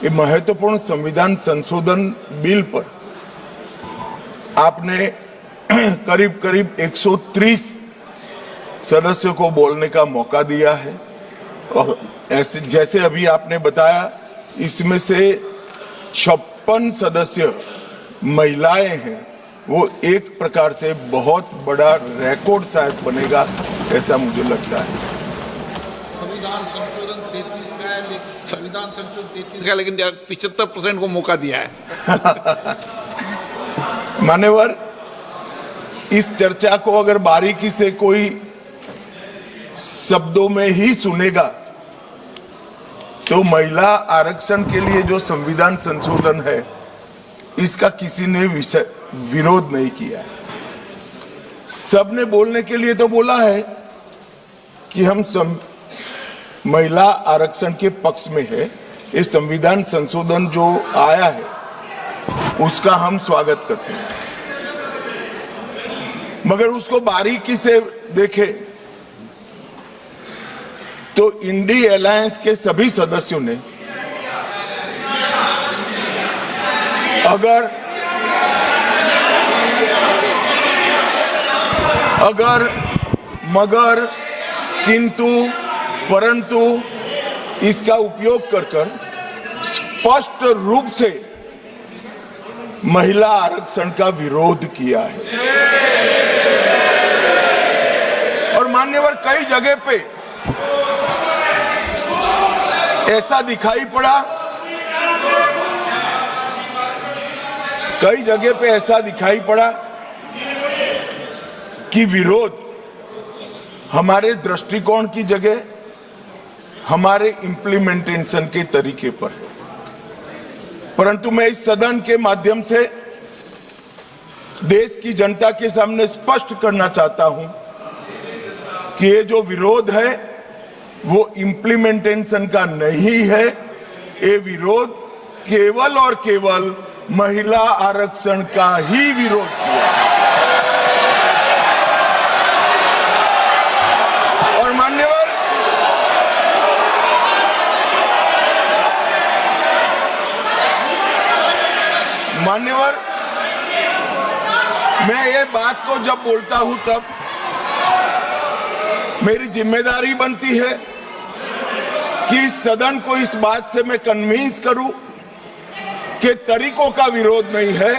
ये महत्वपूर्ण संविधान संशोधन बिल पर आपने करीब करीब 130 सदस्यों को बोलने का मौका दिया है और ऐसे जैसे अभी आपने बताया इसमें से 56 सदस्य महिलाएं हैं। वो एक प्रकार से बहुत बड़ा रिकॉर्ड शायद बनेगा, ऐसा मुझे लगता है। संविधान संशोधन 33 का है, संविधान संशोधन 33 का, लेकिन 75% को मौका दिया है। मान्यवर, इस चर्चा को अगर बारीकी से कोई शब्दों में ही सुनेगा तो महिला आरक्षण के लिए जो संविधान संशोधन है इसका किसी ने विरोध नहीं किया है। सबने बोलने के लिए तो बोला है कि हम महिला आरक्षण के पक्ष में है। ये संविधान संशोधन जो आया है उसका हम स्वागत करते हैं, मगर उसको बारीकी से देखें तो इंडी अलायंस के सभी सदस्यों ने अगर मगर किंतु परंतु इसका उपयोग कर स्पष्ट रूप से महिला आरक्षण का विरोध किया है। और मान्यवर, कई जगह पे ऐसा दिखाई पड़ा, कई जगह पे ऐसा दिखाई पड़ा कि विरोध हमारे दृष्टिकोण की जगह हमारे इंप्लीमेंटेशन के तरीके पर है। परंतु मैं इस सदन के माध्यम से देश की जनता के सामने स्पष्ट करना चाहता हूं कि ये जो विरोध है वो इंप्लीमेंटेशन का नहीं है। ये विरोध केवल और केवल महिला आरक्षण का ही विरोध किया। और मान्यवर, मैं ये बात को जब बोलता हूं तब मेरी जिम्मेदारी बनती है कि इस सदन को इस बात से मैं कन्विंस करूं कि तरीकों का विरोध नहीं है,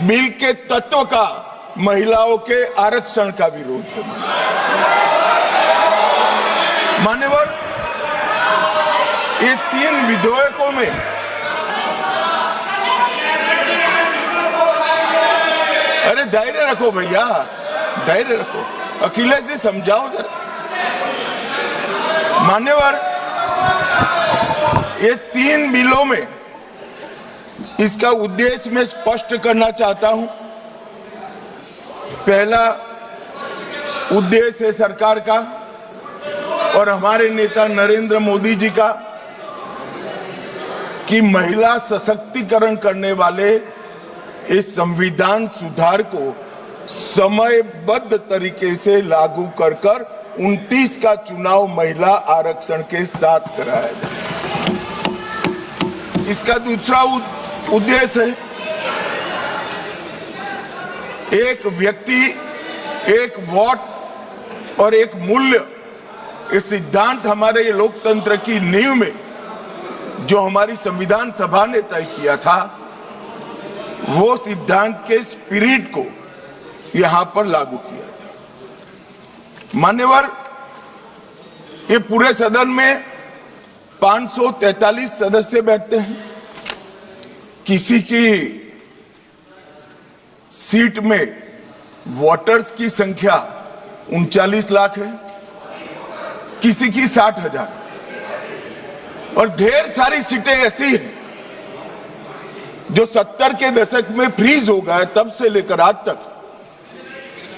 बिल के तत्व का, महिलाओं के आरक्षण का विरोध है। मान्यवर, ये 3 विधेयकों में अरे धैर्य रखो भैया, धैर्य रखो, अखिलेश जी समझाओ जरा। मान्यवर, ये 3 बिलों में इसका उद्देश्य मैं स्पष्ट करना चाहता हूं। पहला उद्देश्य है सरकार का और हमारे नेता नरेंद्र मोदी जी का कि महिला सशक्तिकरण करने वाले इस संविधान सुधार को समयबद्ध तरीके से लागू कर 29 का चुनाव महिला आरक्षण के साथ कराया जाए। इसका दूसरा उद्देश्य है एक व्यक्ति एक वोट और एक मूल्य, ये सिद्धांत हमारे लोकतंत्र की नींव में जो हमारी संविधान सभा ने तय किया था, वो सिद्धांत के स्पिरिट को यहां पर लागू किया जाए। मान्यवर, ये पूरे सदन में 543 सदस्य बैठते हैं। किसी की सीट में वोटर्स की संख्या 39 लाख है, किसी की 60,000, और ढेर सारी सीटें ऐसी हैं जो 70 के दशक में फ्रीज हो गए, तब से लेकर आज तक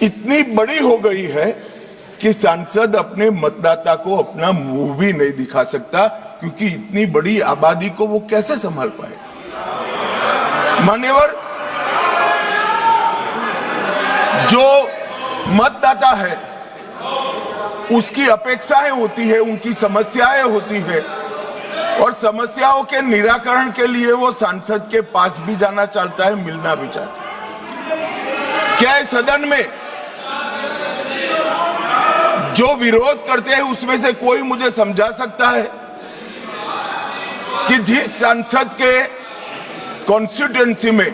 इतनी बड़ी हो गई है कि सांसद अपने मतदाता को अपना मुंह भी नहीं दिखा सकता, क्योंकि इतनी बड़ी आबादी को वो कैसे संभाल पाएगा। मान्यवर, जो मतदाता है उसकी अपेक्षाएं होती है, उनकी समस्याएं होती है और समस्याओं के निराकरण के लिए वो सांसद के पास भी जाना चाहता है, मिलना भी चाहता है। क्या इस सदन में जो विरोध करते हैं उसमें से कोई मुझे समझा सकता है कि जिस सांसद के कॉन्स्टिट्यूएंसी में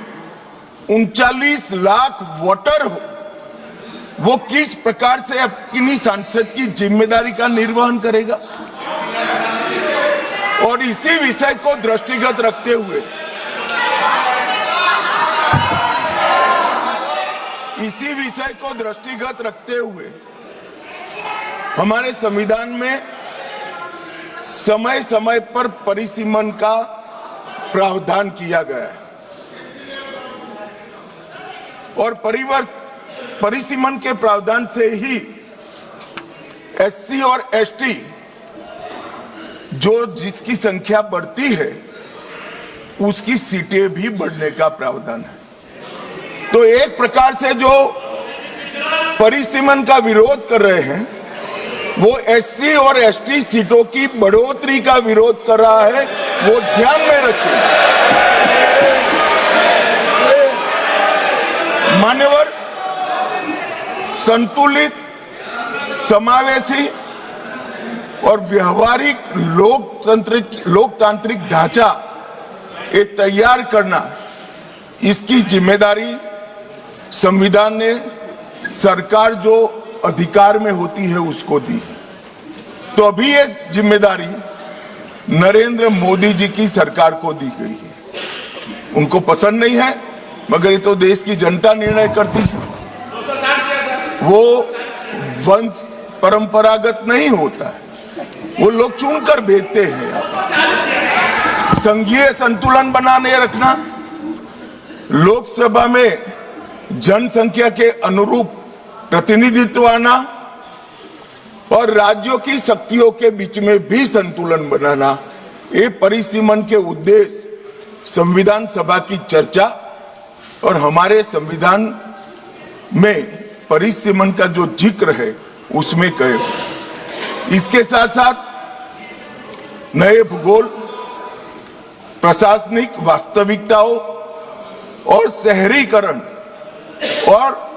39 लाख वोटर हो, वो किस प्रकार से अपनी सांसद की जिम्मेदारी का निर्वहन करेगा? और इसी विषय को दृष्टिगत रखते हुए हमारे संविधान में समय समय पर परिसीमन का प्रावधान किया गया है और परिसीमन के प्रावधान से ही एससी और एसटी जो जिसकी संख्या बढ़ती है उसकी सीटें भी बढ़ने का प्रावधान है। तो एक प्रकार से जो परिसीमन का विरोध कर रहे हैं वो एससी और एसटी सीटों की बढ़ोतरी का विरोध कर रहा है, वो ध्यान में रखिए। मान्यवर, संतुलित, समावेशी और व्यवहारिक लोकतांत्रिक ढांचा ये तैयार करना, इसकी जिम्मेदारी संविधान ने सरकार जो अधिकार में होती है उसको दी है। तो अभी ये जिम्मेदारी नरेंद्र मोदी जी की सरकार को दी गई है। उनको पसंद नहीं है, मगर ये तो देश की जनता निर्णय करती है। वो वंश परंपरागत नहीं होता है, वो लोग चुनकर भेजते हैं। संघीय संतुलन बनाने रखना, लोकसभा में जनसंख्या के अनुरूप प्रतिनिधित्व आना और राज्यों की शक्तियों के बीच में भी संतुलन बनाना, ये परिसीमन के उद्देश्य संविधान सभा की चर्चा और हमारे संविधान में परिसीमन का जो जिक्र है उसमें कहे। इसके साथ साथ नए भूगोल, प्रशासनिक वास्तविकताओं और शहरीकरण और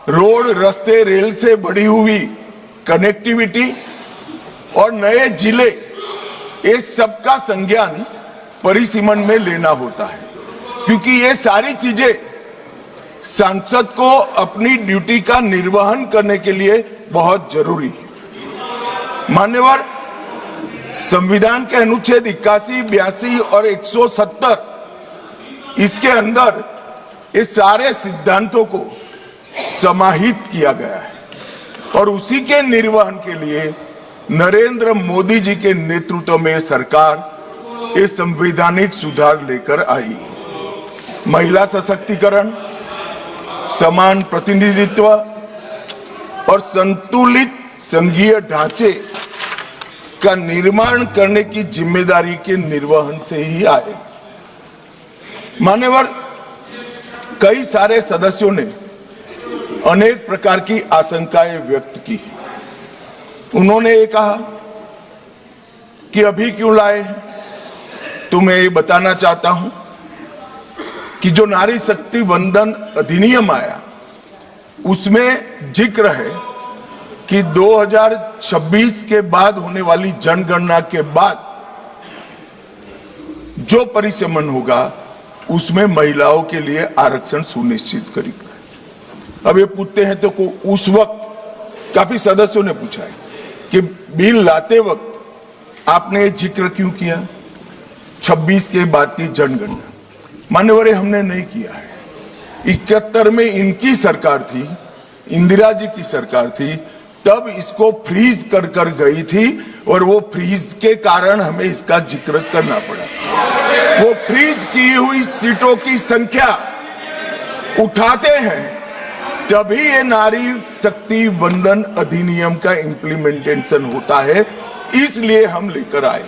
रोड, रास्ते, रेल से बढ़ी हुई कनेक्टिविटी और नए जिले, ये सबका संज्ञान परिसीमन में लेना होता है, क्योंकि ये सारी चीजें सांसद को अपनी ड्यूटी का निर्वहन करने के लिए बहुत जरूरी है। मान्यवर, संविधान के अनुच्छेद 81, 82 और 170 इसके अंदर ये सारे सिद्धांतों को समाहित किया गया है और उसी के निर्वहन के लिए नरेंद्र मोदी जी के नेतृत्व में सरकार ये संवैधानिक सुधार लेकर आई। महिला सशक्तिकरण, समान प्रतिनिधित्व और संतुलित संघीय ढांचे का निर्माण करने की जिम्मेदारी के निर्वहन से ही आए। मान्यवर, कई सारे सदस्यों ने अनेक प्रकार की आशंकाएं व्यक्त की। उन्होंने ये कहा कि अभी क्यों लाए, तो मैं ये बताना चाहता हूं कि जो नारी शक्ति वंदन अधिनियम आया उसमें जिक्र है कि 2026 के बाद होने वाली जनगणना के बाद जो परिसीमन होगा उसमें महिलाओं के लिए आरक्षण सुनिश्चित करेगा। अब ये पूछते हैं तो उस वक्त काफी सदस्यों ने पूछा है कि बिल लाते वक्त आपने जिक्र क्यों किया 26 के बाद की जनगणना? मान्यवर, हमने नहीं किया है। 71 में इनकी सरकार थी, इंदिरा जी की सरकार थी, तब इसको फ्रीज कर गई थी और वो फ्रीज के कारण हमें इसका जिक्र करना पड़ा। वो फ्रीज की हुई सीटों की संख्या उठाते हैं तभी ये नारी शक्ति वंदन अधिनियम का इंप्लीमेंटेशन होता है, इसलिए हम लेकर आए।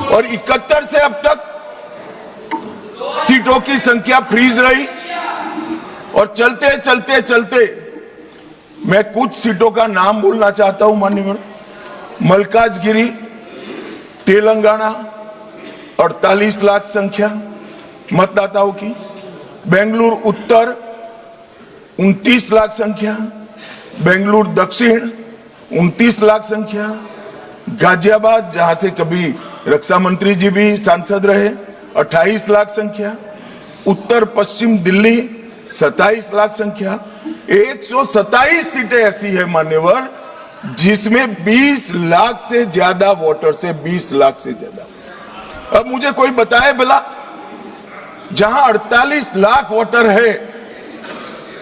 और 71 से अब तक सीटों की संख्या फ्रीज रही और चलते चलते चलते मैं कुछ सीटों का नाम बोलना चाहता हूं। माननीय मलकाजगिरी तेलंगाना, 48 लाख संख्या मतदाताओं की, बेंगलुरु उत्तर 29 लाख संख्या, बेंगलुरु दक्षिण 29 लाख संख्या, गाजियाबाद जहां से कभी रक्षा मंत्री जी भी सांसद रहे 28 लाख संख्या, उत्तर पश्चिम दिल्ली 27 लाख संख्या, 127 सीटें ऐसी है मान्यवर जिसमें 20 लाख से ज्यादा वोटर्स है, 20 लाख से ज्यादा। अब मुझे कोई बताए भला, जहां 48 लाख वोटर है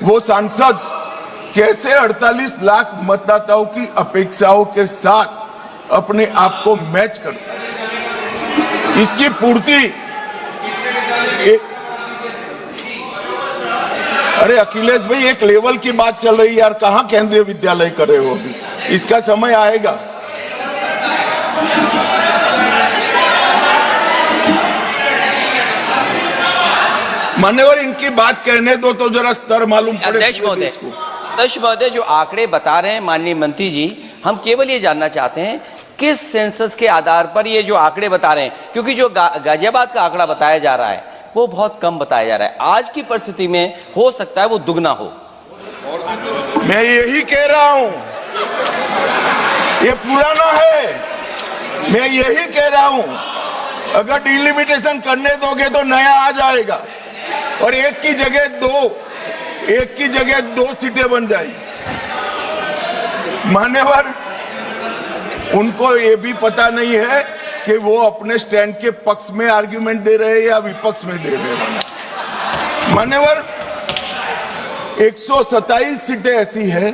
वो सांसद कैसे 48 लाख मतदाताओं की अपेक्षाओं के साथ अपने आप को मैच कर, इसकी पूर्ति अरे अखिलेश भाई, एक लेवल की बात चल रही है यार, कहां केंद्रीय विद्यालय कर रहे हो अभी, इसका समय आएगा। मान्यवर इनकी बात कहने दो तो जरा स्तर मालूम पड़े। अध्यक्ष महोदय, जो आंकड़े बता रहे हैं माननीय मंत्री जी, हम केवल ये जानना चाहते हैं किस सेंसस के आधार पर ये जो आंकड़े बता रहे हैं, क्योंकि जो गाजियाबाद का आंकड़ा बताया जा रहा है वो बहुत कम बताया जा रहा है। आज की परिस्थिति में हो सकता है वो दुगना हो। मैं यही कह रहा हूं, ये पुराना है, मैं यही कह रहा हूं, अगर डिलिमिटेशन करने दोगे तो नया आ जाएगा और एक की जगह दो सीटें बन जाएगी। मान्यवर, उनको ये भी पता नहीं है कि वो अपने स्टैंड के पक्ष में आर्ग्यूमेंट दे रहे हैं या विपक्ष में दे रहे हैं। मान्यवर, 127 सीटें ऐसी है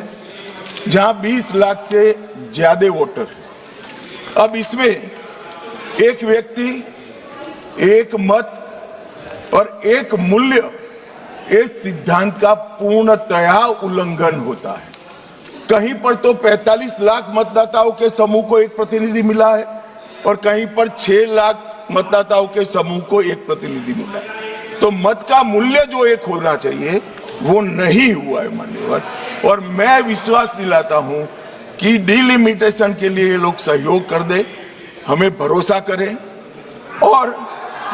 जहां 20 लाख से ज्यादा वोटर। अब इसमें एक व्यक्ति, एक मत और एक मूल्य, इस सिद्धांत का पूर्णतया उल्लंघन होता है। कहीं पर तो 45 लाख मतदाताओं के समूह को एक प्रतिनिधि मिला है और कहीं पर 6 लाख मतदाताओं के समूह को एक प्रतिनिधि मिला है। तो मत का मूल्य जो एक होना चाहिए वो नहीं हुआ है मान्यवर। और मैं विश्वास दिलाता हूं कि डिलिमिटेशन के लिए ये लोग सहयोग कर दे, हमें भरोसा करें और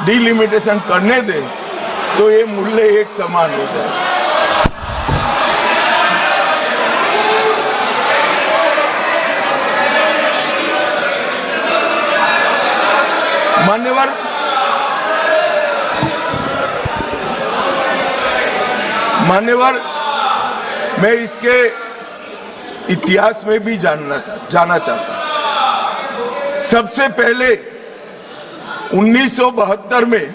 डिलिमिटेशन करने दे तो ये मूल्य एक समान हो जाए। मान्यवर, मैं इसके इतिहास में भी जाना चाहता हूं। सबसे पहले 1972 में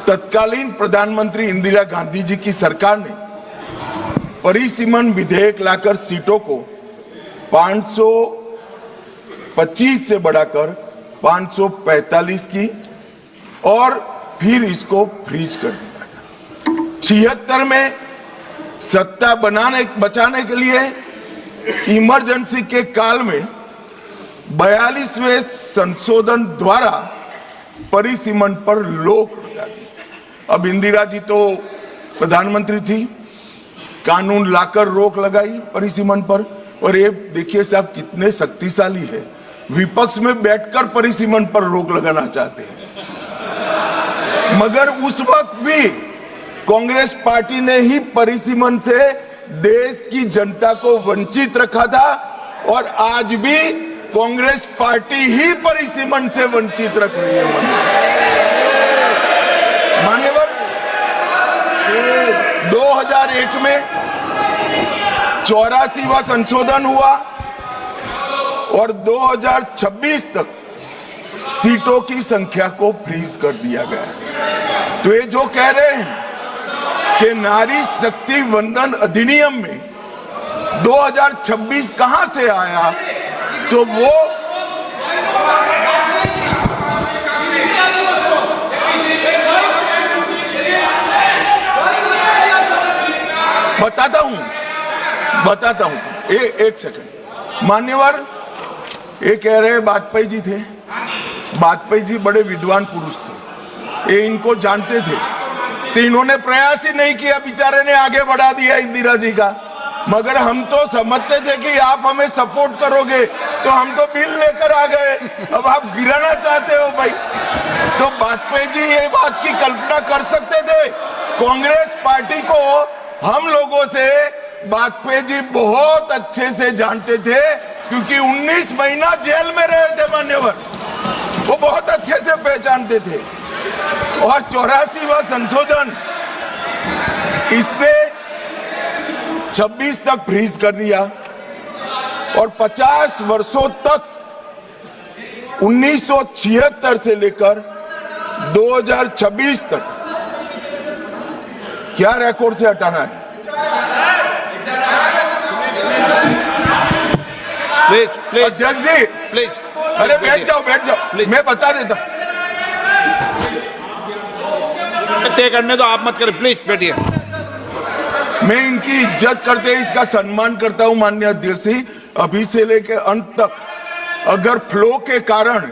तत्कालीन प्रधानमंत्री इंदिरा गांधी जी की सरकार ने परिसीमन विधेयक लाकर सीटों को 525 से बढ़ाकर 545 की और फिर इसको फ्रीज कर दिया। 76 में सत्ता बचाने के लिए इमरजेंसी के काल में 42वें संशोधन द्वारा परिसीमन पर रोक लगा दी। अब इंदिरा जी तो प्रधानमंत्री थी, कानून लाकर रोक लगाई परिसीमन पर। और ये देखिए साहब कितने शक्तिशाली है, विपक्ष में बैठकर परिसीमन पर रोक लगाना चाहते हैं। मगर उस वक्त भी कांग्रेस पार्टी ने ही परिसीमन से देश की जनता को वंचित रखा था और आज भी कांग्रेस पार्टी ही परिसीमन से वंचित रख रही है। मान्यवर, 2001 में 84वां संशोधन हुआ और 2026 तक सीटों की संख्या को फ्रीज कर दिया गया। तो ये जो कह रहे हैं कि नारी शक्ति वंदन अधिनियम में 2026 कहां से आया, तो वो बताता हूं एक सेकंड। मान्यवर, ये कह रहे वाजपेयी जी थे, वाजपेयी जी बड़े विद्वान पुरुष थे, ये इनको जानते थे, तो इन्होंने प्रयास ही नहीं किया, बेचारे ने आगे बढ़ा दिया इंदिरा जी का। मगर हम तो समझते थे कि आप हमें सपोर्ट करोगे तो हम तो बिल लेकर आ गए, अब आप गिराना चाहते हो भाई। तो वाजपेयी जी ये बात की कल्पना कर सकते थे? कांग्रेस पार्टी को हम लोगों से वाजपेयी जी बहुत अच्छे से जानते थे, क्योंकि 19 महीना जेल में रहे थे मान्यवर, वो बहुत अच्छे से पहचानते थे। और 84वां संशोधन इसने 26 तक फ्रीज कर दिया और 50 वर्षों तक 1976 से लेकर 2026 तक क्या रिकॉर्ड से हटाना है? प्लीज अध्यक्ष जी, प्लीज, अरे बैठ जाओ, मैं बता देता। तय करने दो, आप मत करें, प्लीज बैठिए। मैं इनकी इज्जत करते इसका सम्मान करता हूं माननीय अध्यक्ष जी। अभी से लेकर अंत तक अगर फ्लो के कारण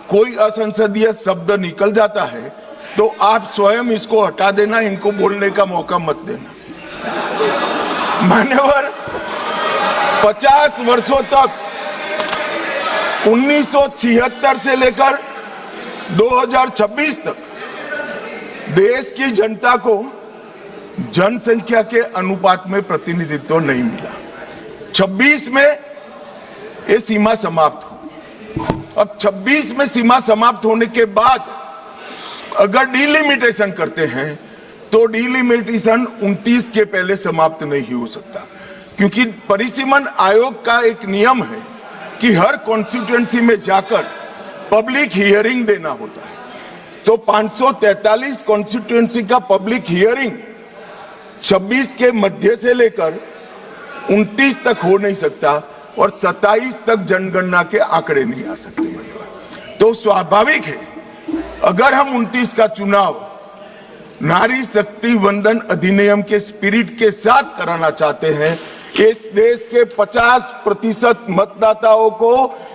कोई असंसदीय शब्द निकल जाता है तो आप स्वयं इसको हटा देना, इनको बोलने का मौका मत देना। मान्यवर, 50 वर्षों तक 1976 से लेकर 2026 तक देश की जनता को जनसंख्या के अनुपात में प्रतिनिधित्व नहीं मिला। 26 में ये सीमा समाप्त हो। अब 26 में सीमा समाप्त होने के बाद अगर डिलिमिटेशन करते हैं तो डिलिमिटेशन 29 के पहले समाप्त नहीं हो सकता, क्योंकि परिसीमन आयोग का एक नियम है कि हर कॉन्स्टिट्यूएंसी में जाकर पब्लिक हियरिंग देना होता है। तो 543 कॉन्स्टिट्यूएंसी का पब्लिक हियरिंग 26 के मध्य से लेकर 29 तक हो नहीं सकता और 27 तक जनगणना के आंकड़े नहीं आ सकते। तो स्वाभाविक है अगर हम 29 का चुनाव नारी शक्ति वंदन अधिनियम के स्पिरिट के साथ कराना चाहते हैं, इस देश के 50% मतदाताओं को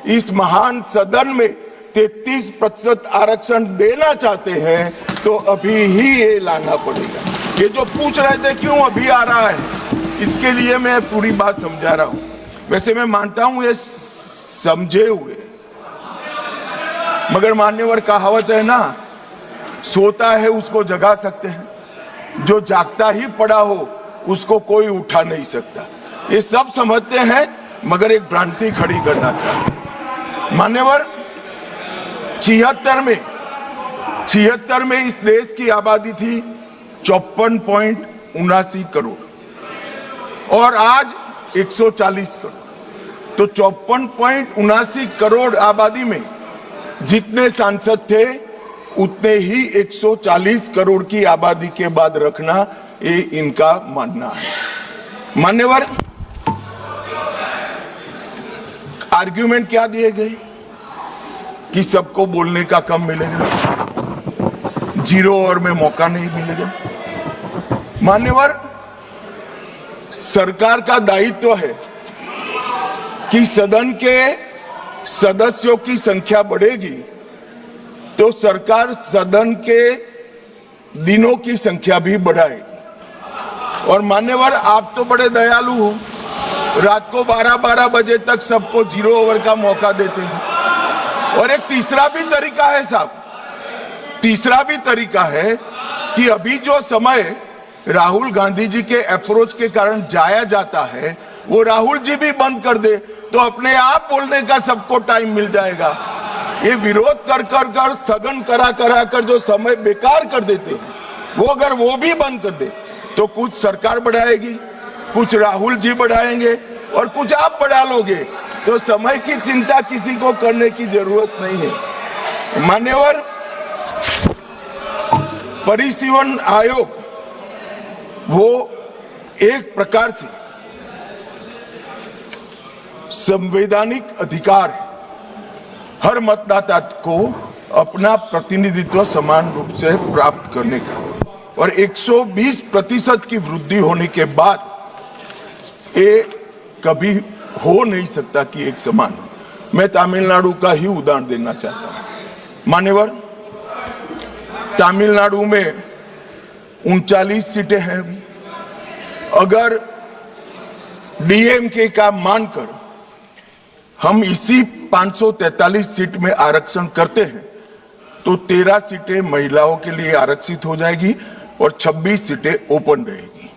इस महान सदन में 33% आरक्षण देना चाहते हैं, तो अभी ही ये लाना पड़ेगा। ये जो पूछ रहे थे क्यों अभी आ रहा है, इसके लिए मैं पूरी बात समझा रहा हूं। वैसे मैं मानता हूं ये समझे हुए, मगर मान्यवर कहावत है ना, सोता है उसको जगा सकते हैं, जो जागता ही पड़ा हो उसको कोई उठा नहीं सकता। ये सब समझते हैं मगर एक भ्रांति खड़ी करना चाहते हैं। मान्यवर, 76 में इस देश की आबादी थी 54.79 करोड़ और आज 140 करोड़। तो 54.79 करोड़ आबादी में जितने सांसद थे उतने ही 140 करोड़ की आबादी के बाद रखना, ये इनका मानना है। मान्यवर, आर्ग्यूमेंट क्या दिए गए कि सबको बोलने का कम मिलेगा, 0 ओवर में मौका नहीं मिलेगा। मान्यवर, सरकार का दायित्व है कि सदन के सदस्यों की संख्या बढ़ेगी तो सरकार सदन के दिनों की संख्या भी बढ़ाएगी। और मान्यवर, आप तो बड़े दयालु हो, रात को 12-12 बजे तक सबको 0 ओवर का मौका देते हैं। और एक तीसरा भी तरीका है साहब, तीसरा भी तरीका है कि अभी जो समय राहुल गांधी जी के अप्रोच के कारण जाया जाता है वो राहुल जी भी बंद कर दे तो अपने आप बोलने का सबको टाइम मिल जाएगा। ये विरोध कर कर कर स्थगन करा करा कर जो समय बेकार कर देते हैं, वो अगर वो भी बंद कर दे तो कुछ सरकार बढ़ाएगी, कुछ राहुल जी बढ़ाएंगे और कुछ आप बढ़ा लोगे, तो समय की चिंता किसी को करने की जरूरत नहीं है। मान्यवर, परिसीमन आयोग वो एक प्रकार से संवैधानिक अधिकार है हर मतदाता को अपना प्रतिनिधित्व समान रूप से प्राप्त करने का, और 120% की वृद्धि होने के बाद ये कभी हो नहीं सकता कि एक समान। मैं तमिलनाडु का ही उदाहरण देना चाहता हूं। मान्यवर, तमिलनाडु में 39 सीटें हैं। अगर डीएमके का मानकर हम इसी 543 सीट में आरक्षण करते हैं तो 13 सीटें महिलाओं के लिए आरक्षित हो जाएगी और 26 सीटें ओपन रहेगी।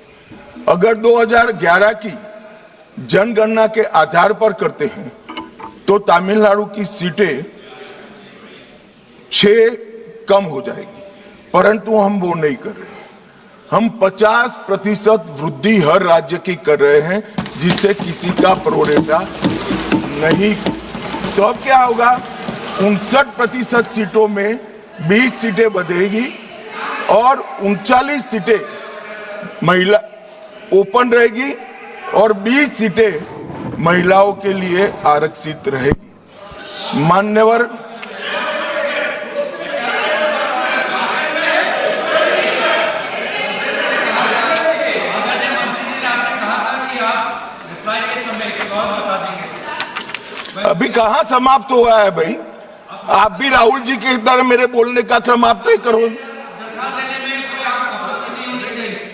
अगर 2011 की जनगणना के आधार पर करते हैं तो तमिलनाडु की सीटें 6 कम हो जाएगी, परंतु हम वो नहीं कर रहे हैं। हम 50% वृद्धि हर राज्य की कर रहे हैं, जिससे किसी का प्रोरेटा नहीं। तो अब क्या होगा, 59% सीटों में 20 सीटें बढ़ेगी और 39 सीटें महिला ओपन रहेगी और 20 सीटें महिलाओं के लिए आरक्षित रहेगी। मान्यवर, अभी कहां समाप्त हुआ है भाई? आप भी राहुल जी के तरह मेरे बोलने का क्रम आप तय करो।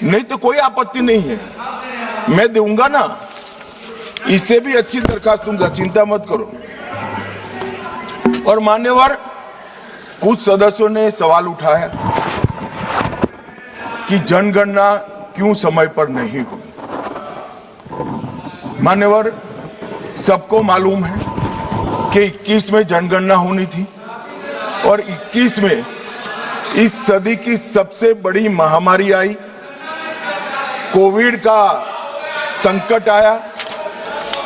नहीं तो कोई आपत्ति नहीं है, मैं दूंगा ना, इससे भी अच्छी दरखास्त दूंगा, चिंता मत करो। और मान्यवर, कुछ सदस्यों ने सवाल उठाया कि जनगणना क्यों समय पर नहीं हुई। मान्यवर, सबको मालूम है कि 21 में जनगणना होनी थी और 21 में इस सदी की सबसे बड़ी महामारी आई, कोविड का संकट आया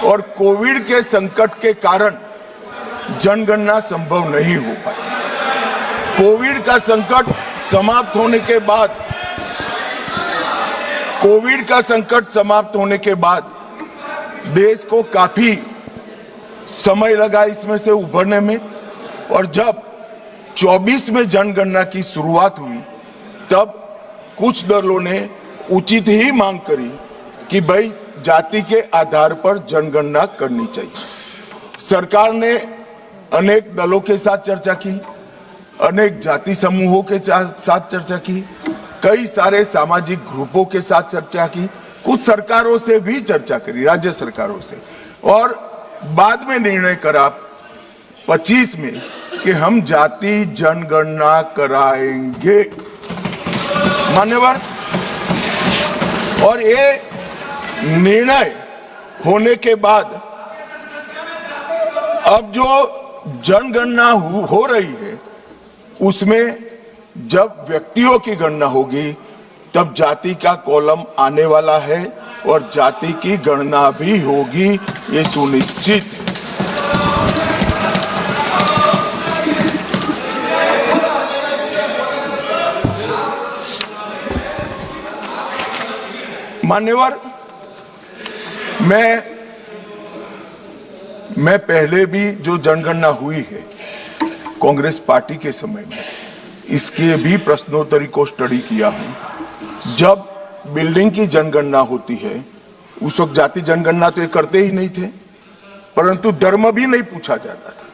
और कोविड के संकट के कारण जनगणना संभव नहीं हो पाई। कोविड का संकट समाप्त होने के बाद देश को काफी समय लगा इसमें से उभरने में, और जब 24 में जनगणना की शुरुआत हुई तब कुछ दलों ने उचित ही मांग करी कि भाई जाति के आधार पर जनगणना करनी चाहिए। सरकार ने अनेक दलों के साथ चर्चा की, अनेक जाति समूहों के साथ चर्चा की, कई सारे सामाजिक ग्रुपों के साथ चर्चा की, कुछ सरकारों से भी चर्चा करी, राज्य सरकारों से, और बाद में निर्णय करा 25 में कि हम जाति जनगणना कराएंगे। मान्यवर, और ये निर्णय होने के बाद अब जो जनगणना हो रही है उसमें जब व्यक्तियों की गणना होगी तब जाति का कॉलम आने वाला है और जाति की गणना भी होगी, ये सुनिश्चित है। मान्यवर, मैं पहले भी जो जनगणना हुई है कांग्रेस पार्टी के समय में, इसके भी प्रश्नोत्तरी को स्टडी किया हूं। जब बिल्डिंग की जनगणना होती है उस वक्त जाति जनगणना तो ये करते ही नहीं थे, परंतु धर्म भी नहीं पूछा जाता था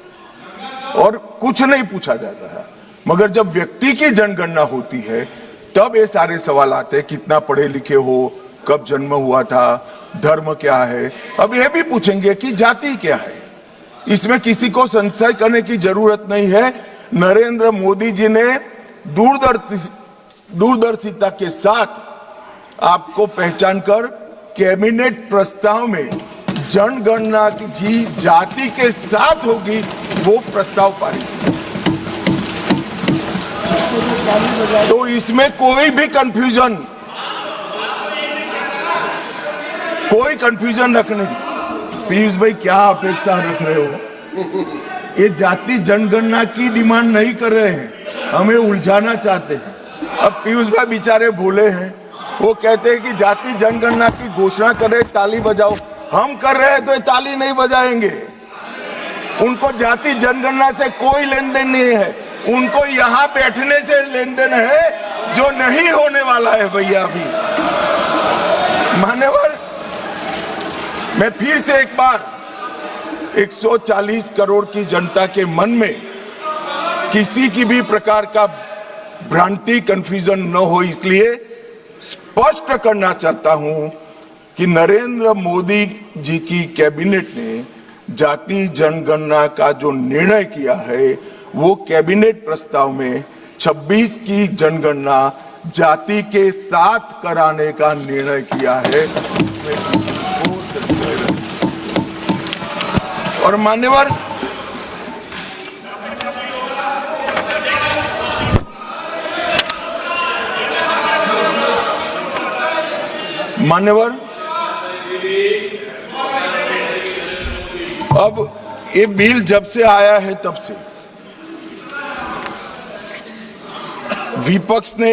और कुछ नहीं पूछा जाता था। मगर जब व्यक्ति की जनगणना होती है तब ये सारे सवाल आते हैं, कितना पढ़े लिखे हो, कब जन्म हुआ था, धर्म क्या है। अब ये भी पूछेंगे कि जाति क्या है। इसमें किसी को संशय करने की जरूरत नहीं है। नरेंद्र मोदी जी ने दूरदर्शिता के साथ आपको पहचान कर कैबिनेट प्रस्ताव में जनगणना की जाति के साथ होगी वो प्रस्ताव पारित। तो इसमें कोई भी कंफ्यूजन रखने की। पीयूष भाई, क्या अपेक्षा रख रहे हो? ये जाति जनगणना की डिमांड नहीं कर रहे हैं, हमें उलझाना चाहते हैं। अब पीयूष भाई बेचारे भूले हैं, वो कहते हैं कि जाति जनगणना की घोषणा करे, ताली बजाओ। हम कर रहे हैं तो ये ताली नहीं बजाएंगे। उनको जाति जनगणना से कोई लेन देन नहीं है, उनको यहाँ बैठने से लेन देन है जो नहीं होने वाला है भैया। अभी मान्यवर, मैं फिर से एक बार 140 करोड़ की जनता के मन में किसी की भी प्रकार का भ्रांति, कंफ्यूजन न हो, इसलिए स्पष्ट करना चाहता हूं कि नरेंद्र मोदी जी की कैबिनेट ने जाति जनगणना का जो निर्णय किया है वो कैबिनेट प्रस्ताव में 26 की जनगणना जाति के साथ कराने का निर्णय किया है। और मान्यवर, अब ये बिल जब से आया है तब से विपक्ष ने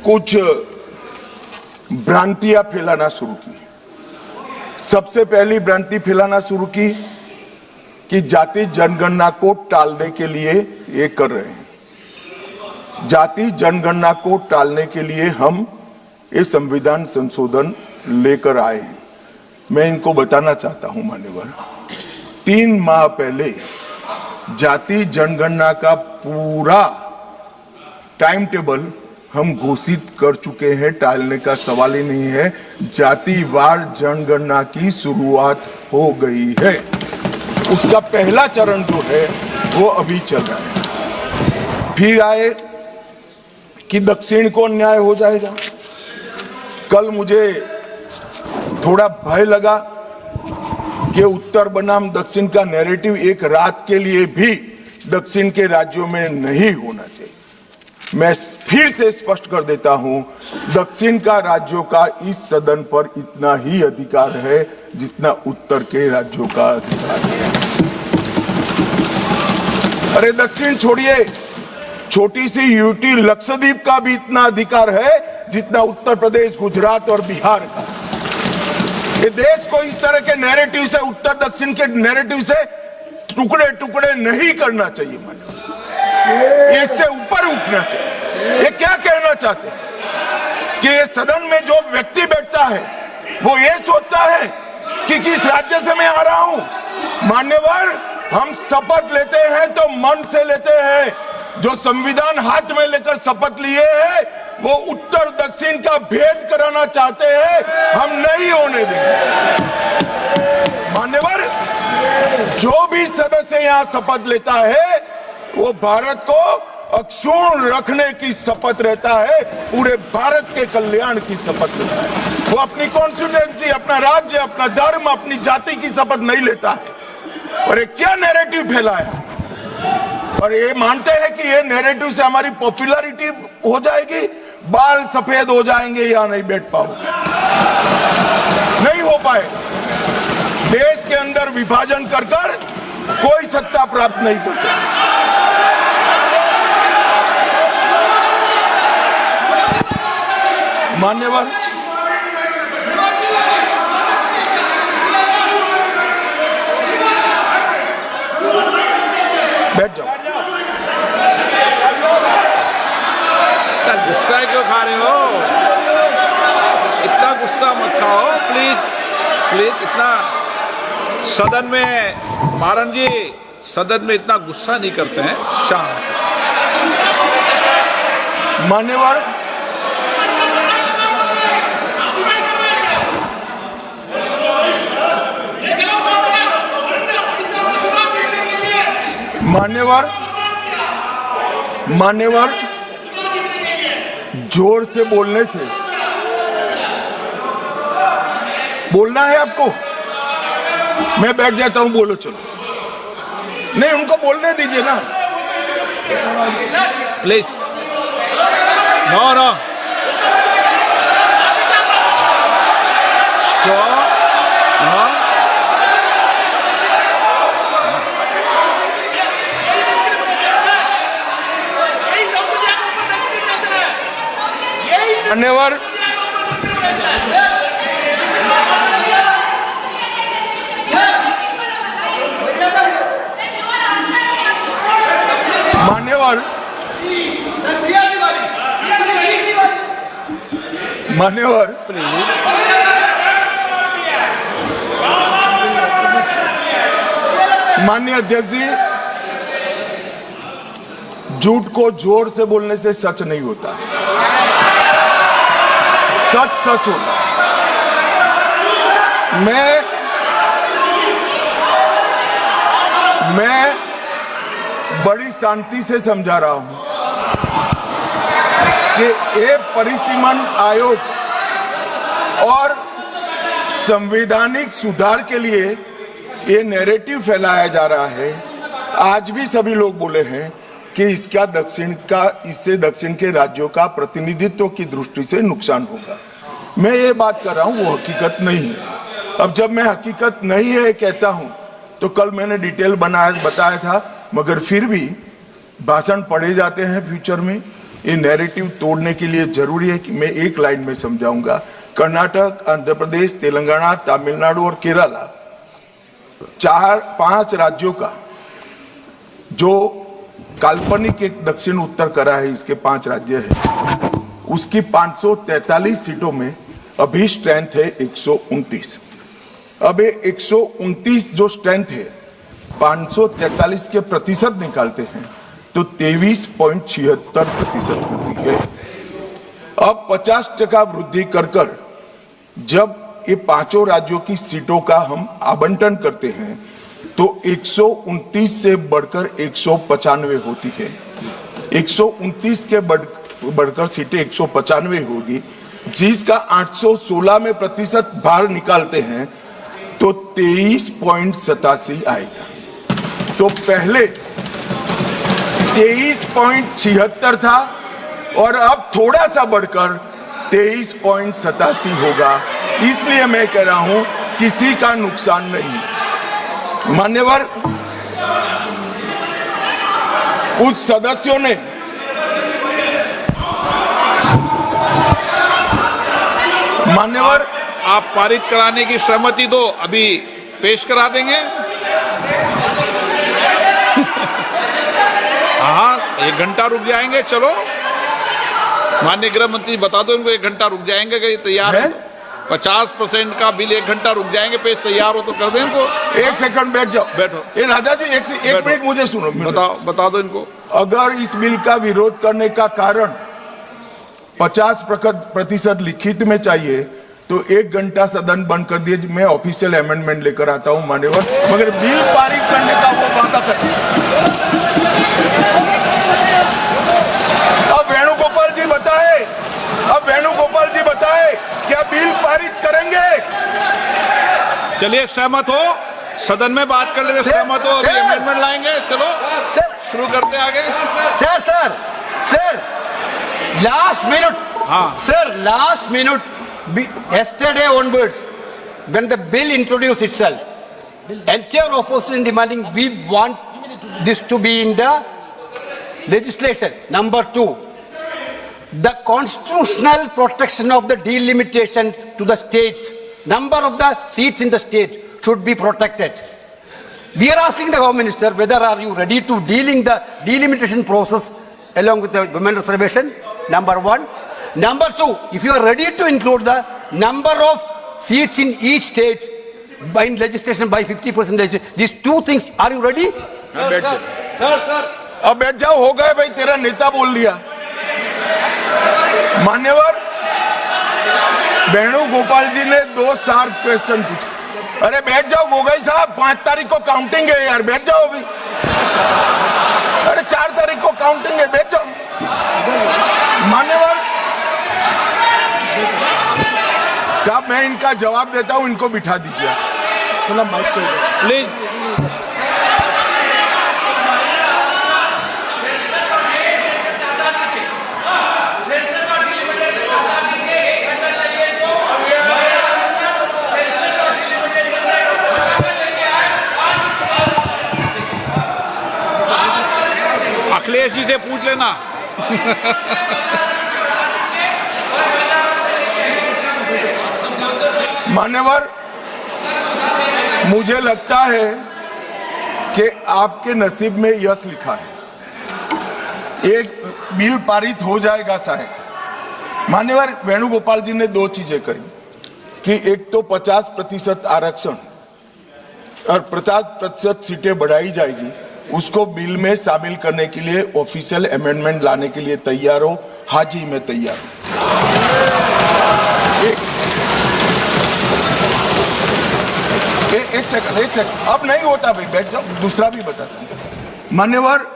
कुछ भ्रांतियां फैलाना शुरू की। सबसे पहली भ्रांति फैलाना शुरू की कि जाति जनगणना को टालने के लिए ये कर रहे हैं। जाति जनगणना को टालने के लिए हम ये संविधान संशोधन लेकर आए हैं। मैं इनको बताना चाहता हूं मान्यवर, 3 माह पहले जाति जनगणना का पूरा टाइम टेबल हम घोषित कर चुके हैं। टालने का सवाल ही नहीं है। जातिवार जनगणना की शुरुआत हो गई है। उसका पहला चरण जो है वो अभी चल रहा है। फिर आए कि दक्षिण को अन्याय हो जाएगा। कल मुझे थोड़ा भय लगा कि उत्तर बनाम दक्षिण का नैरेटिव एक रात के लिए भी दक्षिण के राज्यों में नहीं होना चाहिए। मैं फिर से स्पष्ट कर देता हूं, दक्षिण का राज्यों का इस सदन पर इतना ही अधिकार है जितना उत्तर के राज्यों का अधिकार है। अरे दक्षिण छोड़िए, छोटी सी यूटी लक्षद्वीप का भी इतना अधिकार है जितना उत्तर प्रदेश, गुजरात और बिहार का। ये देश को इस तरह के नैरेटिव से, उत्तर दक्षिण के नैरेटिव से टुकड़े टुकड़े नहीं करना चाहिए। इससे ऊपर उठना चाहिए। ये क्या कहना चाहते हैं कि ये सदन में जो व्यक्ति बैठता है वो ये सोचता है कि किस राज्य से मैं आ रहा हूं। मान्यवर, हम शपथ लेते हैं तो मन से लेते हैं। जो संविधान हाथ में लेकर शपथ लिए हैं वो उत्तर दक्षिण का भेद कराना चाहते हैं। हम नहीं होने देंगे। मान्यवर, जो भी सदस्य यहाँ शपथ लेता है वो भारत को अक्षुण्ण रखने की शपथ रहता है, पूरे भारत के कल्याण की शपथ लेता है। वो अपनी कॉन्स्टिट्यूएंसी, अपना राज्य, अपना धर्म, अपनी जाति की शपथ नहीं लेता है। और ये क्या नैरेटिव फैलाया, और ये मानते हैं कि ये नैरेटिव से हमारी पॉपुलैरिटी हो जाएगी, बाल सफेद हो जाएंगे, या नहीं बैठ पाओगे। नहीं हो पाए। देश के अंदर विभाजन कर कर कोई सत्ता प्राप्त नहीं कर सकता। मान्यवर, बैठ जाओ। इतना गुस्सा क्यों खा रहे हो? इतना गुस्सा मत खाओ प्लीज प्लीज। इतना सदन में, मारन जी, सदन में इतना गुस्सा नहीं करते हैं, शांत। मान्यवर, मान्यवर, जोर से बोलने से, बोलना है आपको, मैं बैठ जाता हूं, बोलो चलो। नहीं, उनको बोलने दीजिए ना प्लीज। नो नो, मान्यवर, मान्यवर, माननीय अध्यक्ष जी, झूठ को जोर से बोलने से सच नहीं होता, सच सच होता। मैं बड़ी शांति से समझा रहा हूं कि ये परिसीमन आयोग और संवैधानिक सुधार के लिए ये नैरेटिव फैलाया जा रहा है। आज भी सभी लोग बोले हैं कि इससे दक्षिण के राज्यों का प्रतिनिधित्व की दृष्टि से नुकसान होगा। मैं ये बात कर रहा हूं, वो हकीकत नहीं है। अब जब मैं हकीकत नहीं है कहता हूं तो कल मैंने डिटेल बताया था, मगर फिर भी भाषण पढ़े जाते हैं फ्यूचर में। ये नैरेटिव तोड़ने के लिए जरूरी है कि मैं एक लाइन में समझाऊंगा। कर्नाटक, आंध्र प्रदेश, तेलंगाना, तमिलनाडु और केरला, 4-5 राज्यों का जो काल्पनिक एक दक्षिण उत्तर करा है, इसके 5 राज्य है, उसकी 543 सीटों में अभी स्ट्रेंथ है 129। अब ये 129 जो स्ट्रेंथ है 543 के प्रतिशत निकालते हैं तो 23.76% होती है। अब 50% वृद्धि कर जब ये 5 राज्यों की सीटों का हम आवंटन करते हैं तो 129 से बढ़कर 195 होती है। 129 के बढ़कर सीटें 195 होगी, जिसका 816 में प्रतिशत भार निकालते हैं तो 23.87 आएगा। तो पहले 23.76 था और अब थोड़ा सा बढ़कर 23.87 होगा। इसलिए मैं कह रहा हूं किसी का नुकसान नहीं। मान्यवर, कुछ सदस्यों ने आप पारित कराने की सहमति दो, अभी पेश करा देंगे। हाँ, 1 घंटा रुक जाएंगे। चलो माननीय गृह मंत्री बता दो इनको, 1 घंटा रुक जाएंगे। कि तैयार है 50% का बिल, 1 घंटा रुक जाएंगे। पेश तैयार हो तो कर दें इनको। 1 सेकंड बैठ जाओ, बैठो। ये राजा जी एक मिनट मुझे सुनो, बता दो इनको। अगर इस बिल का विरोध करने का कारण 50% लिखित में चाहिए तो 1 घंटा सदन बंद कर दिए, मैं ऑफिशियल अमेंडमेंट लेकर आता हूं मान्यवर, मगर बिल पारित करने का वो वादा करते। अब वेणुगोपाल जी बताए क्या बिल पारित करेंगे? चलिए, सहमत हो? सदन में बात कर लेते। सहमत हो? अभी अमेंडमेंट लाएंगे। चलो सर, शुरू करते आगे। सर last minute, हाँ sir, last minute, yesterday onwards, when the bill introduced itself, entire opposition demanding we want this to be in the legislation. Number 2, the constitutional protection of the delimitation to the states, number of the seats in the state should be protected. We are asking the Home Minister whether are you ready to dealing the delimitation process along with the women reservation, number 1. Number 2, if you are ready to include the number of seats in each state by in legislation by 50%, these 2 things, are you ready? Sir, अब बैठ जाओ, हो गए भाई, तेरा नेता बोल दिया। मान्यवर, वेणुगोपाल जी ने 2 शार्प क्वेश्चन पूछे। अरे बैठ जाओ गोगोई साहब, 5 तारीख को काउंटिंग है यार, बैठ जाओ अभी। अरे 4 तारीख को काउंटिंग है, बैठ जाओ। मान्यवर साहब, मैं इनका जवाब देता हूं, इनको बिठा दीजिए प्लीज। अखिलेश जी से पूछ लेना। मान्यवर, मुझे लगता है कि आपके नसीब में यश लिखा है, एक बिल पारित हो जाएगा शायद। मान्यवर, वेणुगोपाल जी ने 2 चीजें करी कि एक तो 50% आरक्षण और 50% सीटें बढ़ाई जाएगी, उसको बिल में शामिल करने के लिए ऑफिशियल अमेंडमेंट लाने के लिए तैयार हो। हाँ जी, मैं तैयार हूं। एक सेकंड, अब नहीं होता भाई, बैठ जाओ, दूसरा भी बताता हूं। मान्यवर,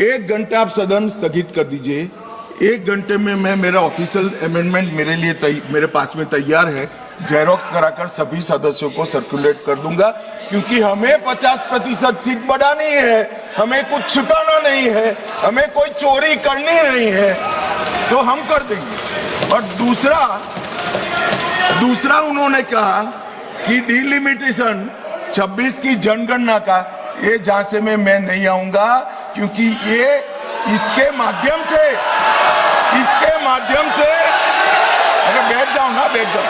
1 घंटा आप सदन स्थगित कर दीजिए। 1 घंटे में मैं मेरा ऑफिशियल अमेंडमेंट मेरे पास में तैयार है, जेरोक्स कराकर सभी सदस्यों को सर्कुलेट कर दूंगा, क्योंकि हमें 50% सीट बढ़ानी है, हमें कुछ छिपाना नहीं है, हमें कोई चोरी करनी नहीं है, तो हम कर देंगे। और दूसरा उन्होंने कहा कि डिलिमिटेशन 26 की जनगणना का, ये झांसे में मैं नहीं आऊंगा, क्योंकि ये इसके माध्यम से अगर बैठ जाओ ना, बैठ जाओ।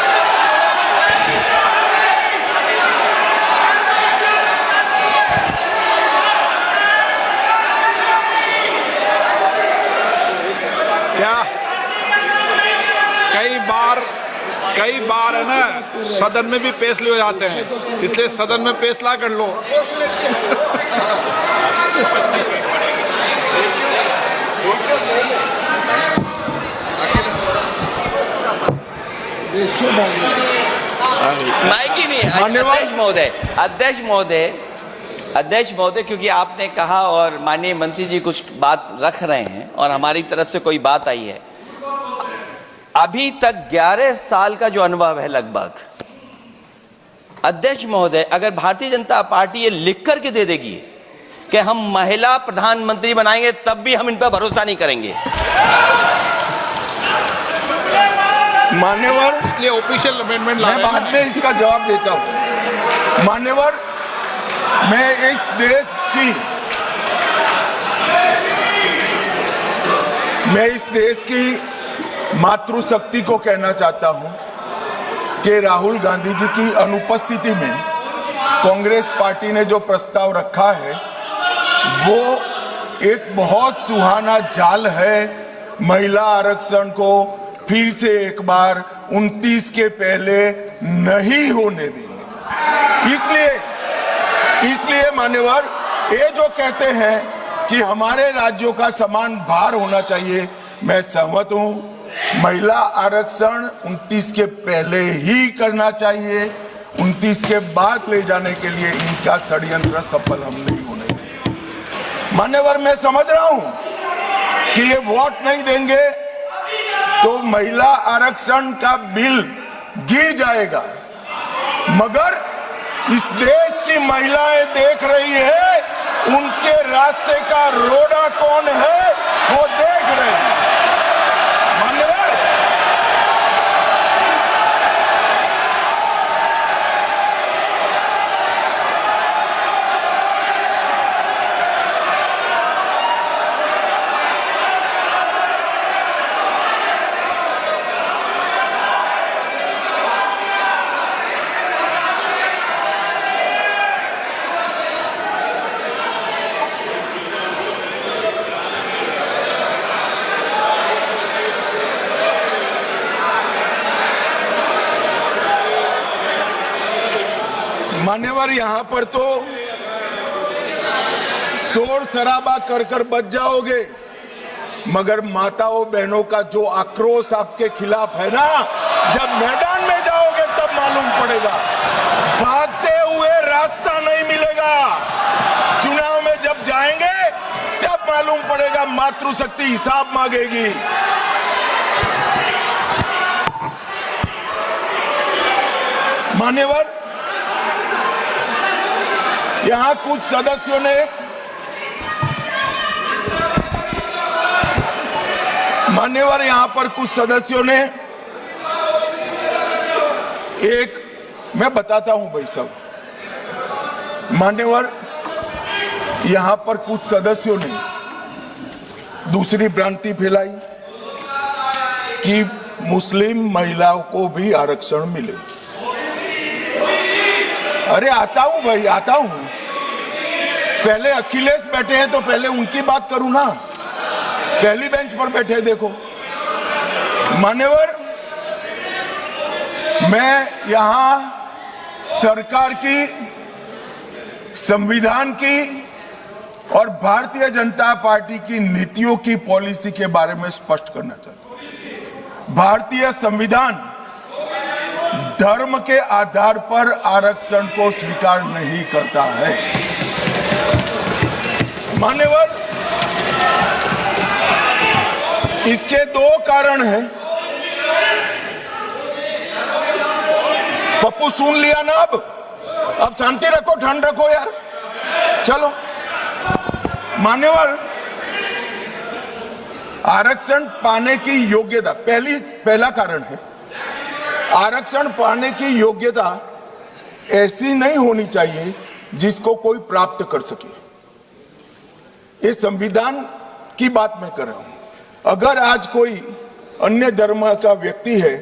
क्या कई बार है ना, सदन में भी फैसले हो जाते हैं, इसलिए सदन में फैसला कर लो। माइकी नहीं, अध्यक्ष महोदय, क्योंकि आपने कहा और माननीय मंत्री जी कुछ बात रख रहे हैं और हमारी तरफ से कोई बात आई है। अभी तक 11 साल का जो अनुभव है लगभग, अध्यक्ष महोदय, अगर भारतीय जनता पार्टी ये लिख करके दे देगी कि हम महिला प्रधानमंत्री बनाएंगे, तब भी हम इन पर भरोसा नहीं करेंगे। मान्यवर, इसलिए ऑफिशियल अमेंडमेंट मैं बाद में इसका जवाब देता हूं। मान्यवर, मैं इस देश की मातृशक्ति को कहना चाहता हूं कि राहुल गांधी जी की अनुपस्थिति में कांग्रेस पार्टी ने जो प्रस्ताव रखा है वो एक बहुत सुहाना जाल है, महिला आरक्षण को फिर से एक बार 29 के पहले नहीं होने देंगे। इसलिए मान्यवर, ये जो कहते हैं कि हमारे राज्यों का समान भार होना चाहिए, मैं सहमत हूं। महिला आरक्षण 29 के पहले ही करना चाहिए, 29 के बाद ले जाने के लिए इनका षड्यंत्र सफल हम नहीं होने देंगे। मान्यवर, मैं समझ रहा हूं कि ये वोट नहीं देंगे तो महिला आरक्षण का बिल गिर जाएगा, मगर इस देश की महिलाएं देख रही है, उनके रास्ते का रोड़ा कौन है वो देख रहे हैं। मान्यवर, मान्यवर, यहां पर तो शोर शराबा कर बच जाओगे, मगर माताओं बहनों का जो आक्रोश आपके खिलाफ है ना, जब मैदान में जाओगे तब मालूम पड़ेगा। भागते हुए रास्ता नहीं मिलेगा। चुनाव में जब जाएंगे तब मालूम पड़ेगा, मातृशक्ति हिसाब मांगेगी। मान्यवर, यहां कुछ सदस्यों ने मैं बताता हूं भाई साहब, मान्यवर, यहां पर कुछ सदस्यों ने दूसरी भ्रांति फैलाई कि मुस्लिम महिलाओं को भी आरक्षण मिले। अरे आता हूं भाई, आता हूं। पहले अखिलेश बैठे हैं तो पहले उनकी बात करूं ना, पहली बेंच पर बैठे देखो। मान्यवर, मैं यहां सरकार की, संविधान की और भारतीय जनता पार्टी की नीतियों की पॉलिसी के बारे में स्पष्ट करना चाहता हूं। भारतीय संविधान धर्म के आधार पर आरक्षण को स्वीकार नहीं करता है। मान्यवर, इसके दो कारण हैं। पप्पू सुन लिया ना? अब शांति रखो, ठंड रखो यार। चलो मान्यवर, आरक्षण पाने की योग्यता पहला कारण है। आरक्षण पाने की योग्यता ऐसी नहीं होनी चाहिए जिसको कोई प्राप्त कर सके। ये संविधान की बात मैं कर रहा हूं। अगर आज कोई अन्य धर्म का व्यक्ति है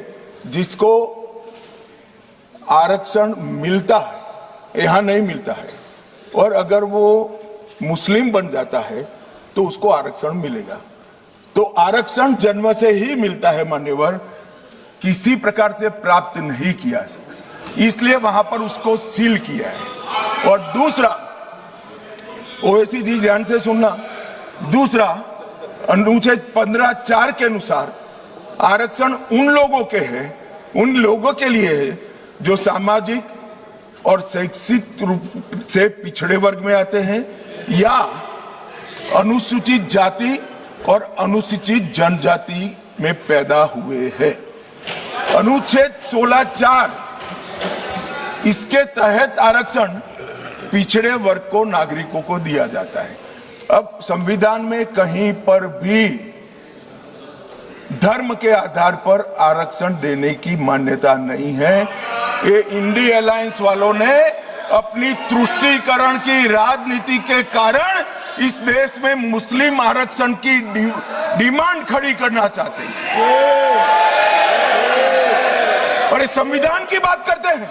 जिसको आरक्षण मिलता है, यहां नहीं मिलता है, और अगर वो मुस्लिम बन जाता है तो उसको आरक्षण मिलेगा। तो आरक्षण जन्म से ही मिलता है मान्यवर, किसी प्रकार से प्राप्त नहीं किया, इसलिए वहां पर उसको सील किया है। और दूसरा, ओवैसी जी ध्यान से सुनना, दूसरा अनुच्छेद 15(4) के अनुसार आरक्षण उन लोगों के है, उन लोगों के लिए है जो सामाजिक और शैक्षिक रूप से पिछड़े वर्ग में आते हैं या अनुसूचित जाति और अनुसूचित जनजाति में पैदा हुए हैं। अनुच्छेद 16(4) इसके तहत आरक्षण पिछड़े वर्ग को, नागरिकों को दिया जाता है। अब संविधान में कहीं पर भी धर्म के आधार पर आरक्षण देने की मान्यता नहीं है। ये इंडी अलायंस वालों ने अपनी तुष्टीकरण की राजनीति के कारण इस देश में मुस्लिम आरक्षण की डिमांड खड़ी करना चाहते हैं, और इस संविधान की बात करते हैं।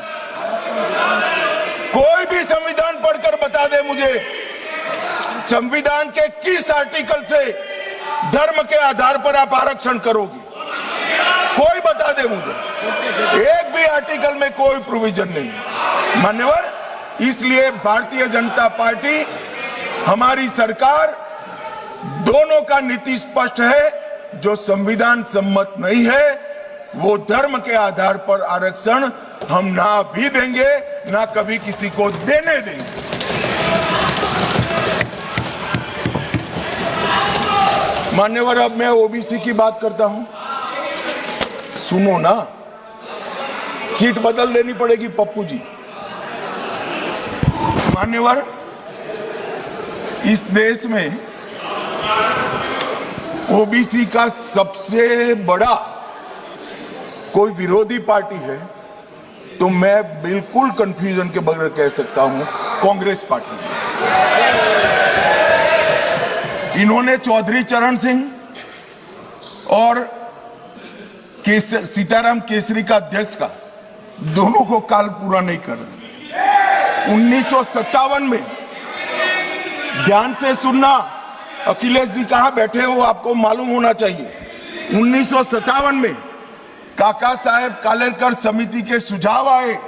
कोई भी संविधान पढ़कर बता दे मुझे, संविधान के किस आर्टिकल से धर्म के आधार पर आप आरक्षण करोगे? कोई बता दे मुझे, एक भी आर्टिकल में कोई प्रोविजन नहीं। मान्यवर, इसलिए भारतीय जनता पार्टी, हमारी सरकार, दोनों का नीति स्पष्ट है। जो संविधान सम्मत नहीं है वो धर्म के आधार पर आरक्षण हम ना भी देंगे, ना कभी किसी को देने देंगे। मान्यवर, अब मैं ओबीसी की बात करता हूं, सुनो ना। सीट बदल देनी पड़ेगी पप्पू जी। मान्यवर, इस देश में ओबीसी का सबसे बड़ा कोई विरोधी पार्टी है तो मैं बिल्कुल कंफ्यूजन के बगैर कह सकता हूं, कांग्रेस पार्टी है। इन्होंने चौधरी चरण सिंह और सीताराम केसरी का अध्यक्ष का, दोनों को काल पूरा नहीं कर रहे। 1957 में, ध्यान से सुनना, अखिलेश जी कहां बैठे हो आपको मालूम होना चाहिए। 1957 में काका साहेब कालेलकर समिति के सुझाव आए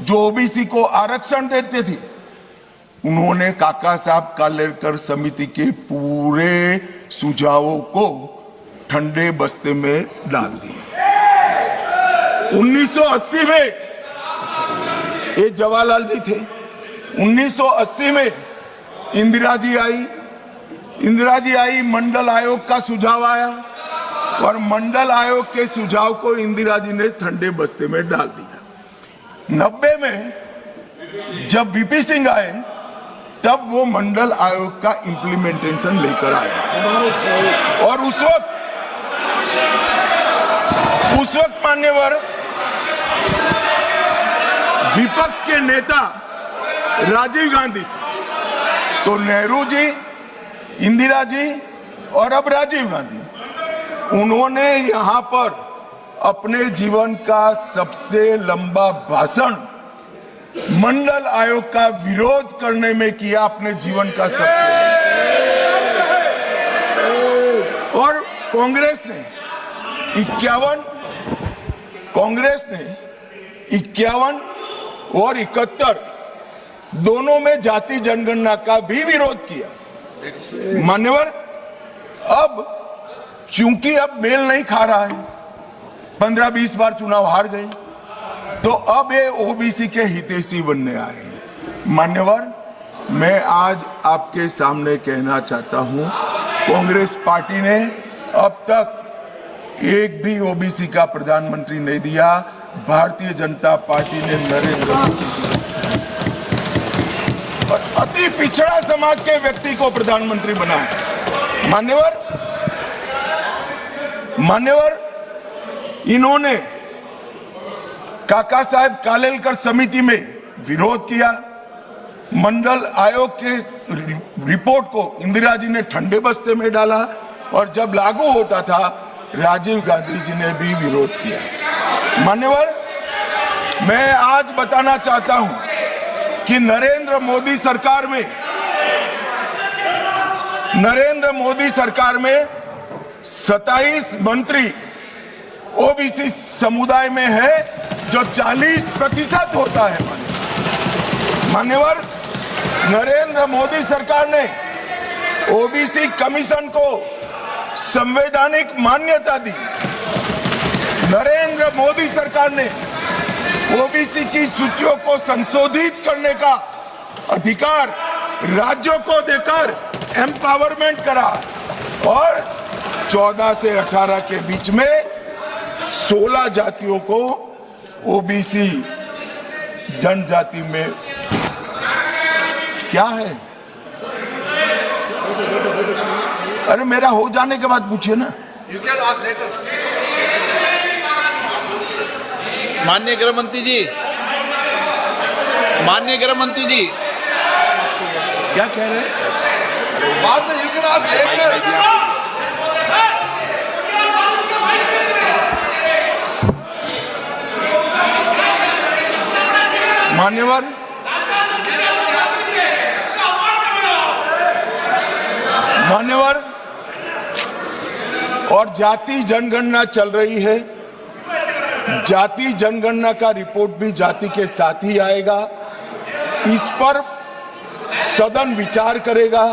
जो ओबीसी को आरक्षण देते थे। उन्होंने काका साहब कालेलकर समिति के पूरे सुझावों को ठंडे बस्ते में डाल दिया। 1980 में, ये जवाहरलाल जी थे, 1980 में इंदिरा जी आई, मंडल आयोग का सुझाव आया और मंडल आयोग के सुझाव को इंदिरा जी ने ठंडे बस्ते में डाल दिया। 90 में जब वीपी सिंह आए तब वो मंडल आयोग का इंप्लीमेंटेशन लेकर आए, और उस वक्त मान्यवर विपक्ष के नेता राजीव गांधी थे। तो नेहरू जी, इंदिरा जी और अब राजीव गांधी, उन्होंने यहां पर अपने जीवन का सबसे लंबा भाषण मंडल आयोग का विरोध करने में किया, अपने जीवन का सबसे। और कांग्रेस ने 51 और 71 दोनों में जाति जनगणना का भी विरोध किया। मान्यवर, अब क्योंकि अब मेल नहीं खा रहा है, 15-20 बार चुनाव हार गए, तो अब ये ओबीसी के हितैषी बनने आए हैं। मान्यवर, मैं आज आपके सामने कहना चाहता हूं, कांग्रेस पार्टी ने अब तक एक भी ओबीसी का प्रधानमंत्री नहीं दिया। भारतीय जनता पार्टी ने नरेंद्र मोदी और अति पिछड़ा समाज के व्यक्ति को प्रधानमंत्री बनाया। मान्यवर, इन्होंने काका साहेब कालेलकर समिति में विरोध किया। मंडल आयोग के रिपोर्ट को इंदिरा जी ने ठंडे बस्ते में डाला और जब लागू होता था राजीव गांधी जी ने भी विरोध किया। मान्यवर, मैं आज बताना चाहता हूं कि नरेंद्र मोदी सरकार में 27 मंत्री ओबीसी समुदाय में है, जो 40% होता है। मान्यवर, नरेंद्र मोदी सरकार ने ओबीसी कमीशन को संवैधानिक मान्यता दी। नरेंद्र मोदी सरकार ने ओबीसी की सूचियों को संशोधित करने का अधिकार राज्यों को देकर एम्पावरमेंट करा और 14 से 18 के बीच में 16 जातियों को ओबीसी जनजाति में क्या है। अरे मेरा हो जाने के बाद पूछिए ना। माननीय गृह मंत्री जी, क्या कह रहे हैं? बाद में यू कैन आस्क लेटर। मान्यवर, और जाति जनगणना चल रही है। जाति जनगणना का रिपोर्ट भी जाति के साथ ही आएगा। इस पर सदन विचार करेगा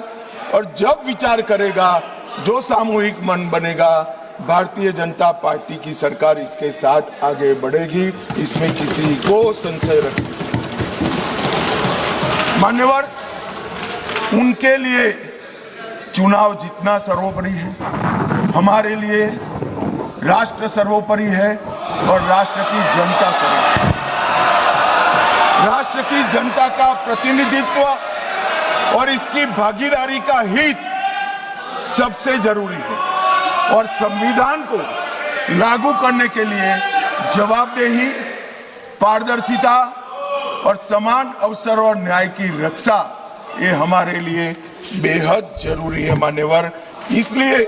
और जब विचार करेगा, जो सामूहिक मन बनेगा, भारतीय जनता पार्टी की सरकार इसके साथ आगे बढ़ेगी। इसमें किसी को संशय रखने। मान्यवर, उनके लिए चुनाव जीतना सर्वोपरि है, हमारे लिए राष्ट्र सर्वोपरि है और राष्ट्र की जनता सर्वोपरि। राष्ट्र की जनता का प्रतिनिधित्व और इसकी भागीदारी का हित सबसे जरूरी है और संविधान को लागू करने के लिए जवाबदेही, पारदर्शिता और समान अवसर और न्याय की रक्षा ये हमारे लिए बेहद जरूरी है। मान्यवर, इसलिए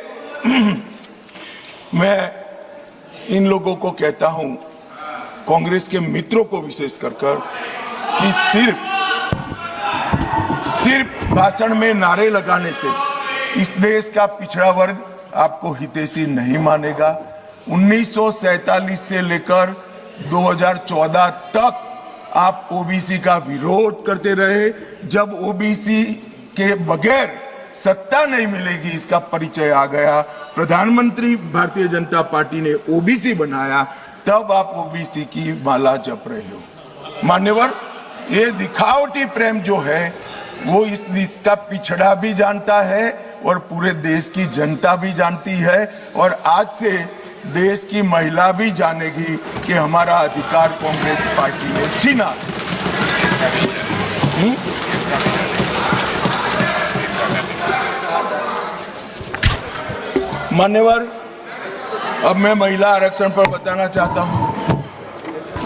मैं इन लोगों को कहता हूं, कांग्रेस के मित्रों को विशेष कर कि सिर्फ भाषण में नारे लगाने से इस देश का पिछड़ा वर्ग आपको हितैषी नहीं मानेगा। 1947 से लेकर 2014 तक आप ओबीसी का विरोध करते रहे। जब ओबीसी के बगैर सत्ता नहीं मिलेगी, इसका परिचय आ गया। प्रधानमंत्री भारतीय जनता पार्टी ने ओबीसी बनाया, तब आप ओबीसी की माला जप रहे हो। मान्यवर, ये दिखावटी प्रेम जो है वो इस देश का पिछड़ा भी जानता है और पूरे देश की जनता भी जानती है और आज से देश की महिला भी जानेगी कि हमारा अधिकार कांग्रेस पार्टी ने छीना। मान्यवर, अब मैं महिला आरक्षण पर बताना चाहता हूं।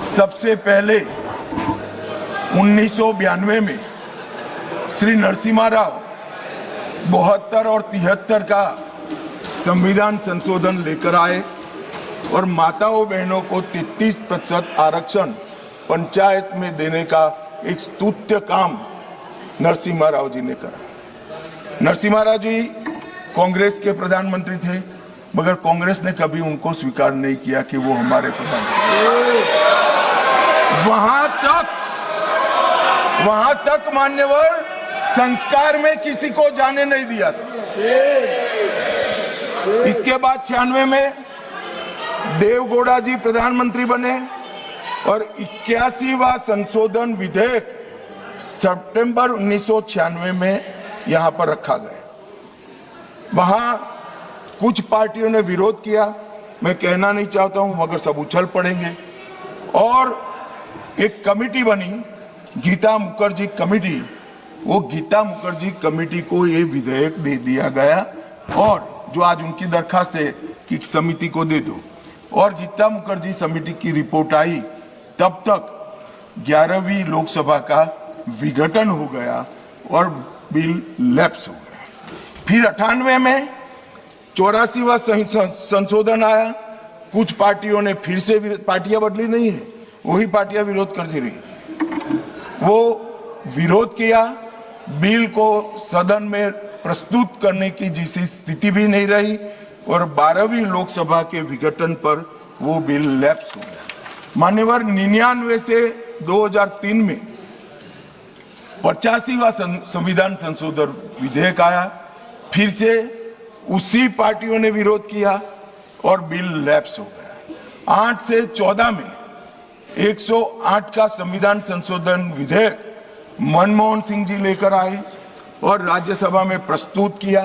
सबसे पहले 1992 में श्री नरसिम्हा राव 72 और 73 का संविधान संशोधन लेकर आए और माताओं बहनों को 33% आरक्षण पंचायत में देने का एक स्तुत्य काम नरसिम्हा राव जी ने करा। नरसिम्हा राव जी कांग्रेस के प्रधानमंत्री थे, मगर कांग्रेस ने कभी उनको स्वीकार नहीं किया कि वो हमारे प्रधानमंत्री। वहां तक मान्यवर संस्कार में किसी को जाने नहीं दिया था। इसके बाद 96 में देवगौड़ा जी प्रधानमंत्री बने और 81वां संशोधन विधेयक सितंबर 1996 में यहां पर रखा गया। वहां कुछ पार्टियों ने विरोध किया, मैं कहना नहीं चाहता हूं, मगर सब उछल पड़ेंगे और एक कमेटी बनी, गीता मुखर्जी कमेटी। वो गीता मुखर्जी कमेटी को ये विधेयक दे दिया गया और जो आज उनकी दरखास्त है कि समिति को दे दो, और गीता मुखर्जी समिति की रिपोर्ट आई, तब तक 11वीं लोकसभा का विघटन हो गया और बिल लैप्स हो गया। फिर 98 में 84वां संशोधन आया। कुछ पार्टियों ने फिर से, पार्टियां बदली नहीं है, वही पार्टियां विरोध करती रही, वो विरोध किया। बिल को सदन में प्रस्तुत करने की जैसी स्थिति भी नहीं रही और 12वीं लोकसभा के विघटन पर वो बिल लैप्स हो गया। मान्यवर 99 से 2003 में 85वां संविधान संशोधन विधेयक आया, फिर से उसी पार्टियों ने विरोध किया और बिल लैप्स हो गया। 8 से 14 में 108 का संविधान संशोधन विधेयक मनमोहन सिंह जी लेकर आए और राज्यसभा में प्रस्तुत किया।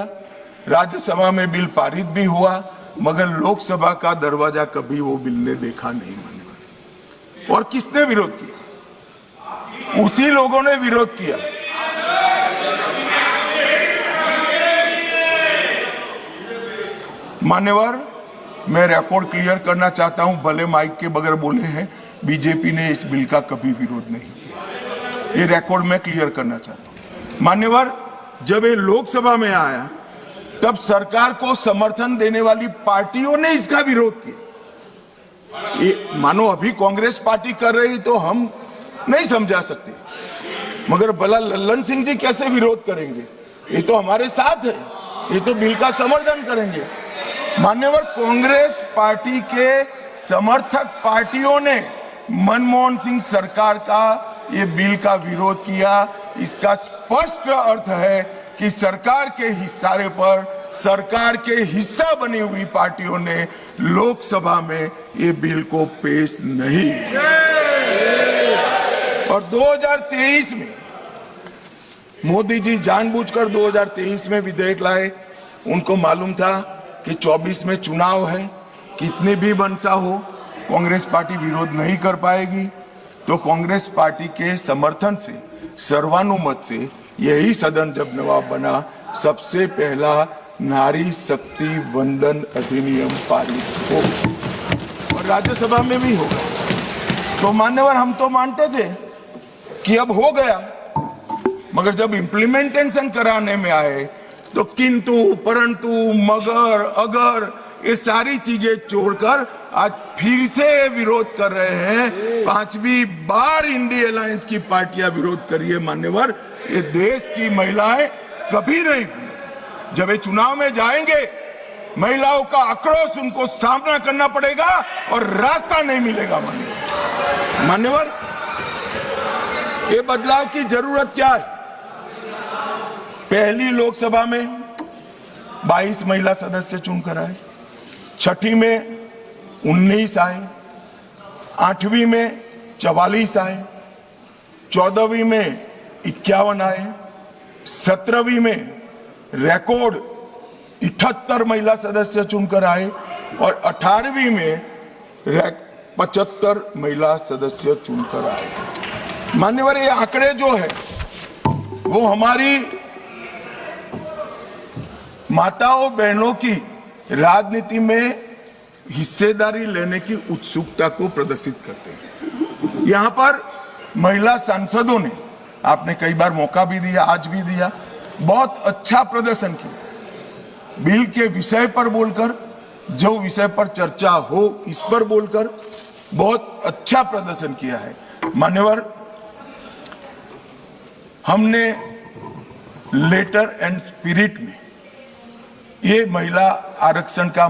राज्यसभा में बिल पारित भी हुआ, मगर लोकसभा का दरवाजा कभी वो बिल ने देखा नहीं। मान्यवर, और किसने विरोध किया? उसी लोगों ने विरोध किया। मान्यवर, मैं रिकॉर्ड क्लियर करना चाहता हूं, भले माइक के बगैर बोले हैं, बीजेपी ने इस बिल का कभी विरोध नहीं किया। ये रिकॉर्ड में क्लियर करना चाहता हूं। मान्यवर, जब ये लोकसभा में आया तब सरकार को समर्थन देने वाली पार्टियों ने इसका विरोध किया। ये मानो अभी कांग्रेस पार्टी कर रही तो हम नहीं समझा सकते, मगर भला लल्लन सिंह जी कैसे विरोध करेंगे? ये तो हमारे साथ है, ये तो बिल का समर्थन करेंगे। मान्यवर, कांग्रेस पार्टी के समर्थक पार्टियों ने मनमोहन सिंह सरकार का ये बिल का विरोध किया। इसका स्पष्ट अर्थ है कि सरकार के इशारे पर सरकार के हिस्सा बनी हुई पार्टियों ने लोकसभा में ये बिल को पेश नहीं किया। और 2023 में मोदी जी जानबूझकर 2023 में विधेयक लाए। उनको मालूम था कि 24 में चुनाव है, कितनी भी मनसा हो कांग्रेस पार्टी विरोध नहीं कर पाएगी, तो कांग्रेस पार्टी के समर्थन से सर्वानुमत से यही सदन जब नवाब बना, सबसे पहला नारी शक्ति वंदन अधिनियम पारित हो और राज्यसभा में भी होगा। तो मान्यवर, हम तो मानते थे कि अब हो गया, मगर जब इम्प्लीमेंटेशन कराने में आए तो किंतु परंतु मगर अगर ये सारी चीजें छोड़कर आज फिर से विरोध कर रहे हैं। 5वीं बार इंडिया अलायंस की पार्टियां विरोध करिए। मान्यवर, ये देश की महिलाएं कभी नहीं भूलेंगी। जब ये चुनाव में जाएंगे, महिलाओं का आक्रोश उनको सामना करना पड़ेगा और रास्ता नहीं मिलेगा। मान्यवर, ये बदलाव की जरूरत क्या है? पहली लोकसभा में 22 महिला सदस्य चुनकर आए, छठी में 19 आए, 8वीं में 44 आए, 14वीं में 51 आए, 17वीं में रिकॉर्ड 78 महिला सदस्य चुनकर आए और 18वीं में 75 महिला सदस्य चुनकर आए। मान्यवर, ये आंकड़े जो है वो हमारी माताओं बहनों की राजनीति में हिस्सेदारी लेने की उत्सुकता को प्रदर्शित करते हैं। यहां पर महिला सांसदों ने, आपने कई बार मौका भी दिया, आज भी दिया, बहुत अच्छा प्रदर्शन किया। बिल के विषय पर बोलकर, जो विषय पर चर्चा हो इस पर बोलकर बहुत अच्छा प्रदर्शन किया है। मान्यवर, हमने लेटर एंड स्पिरिट में ये महिला आरक्षण का,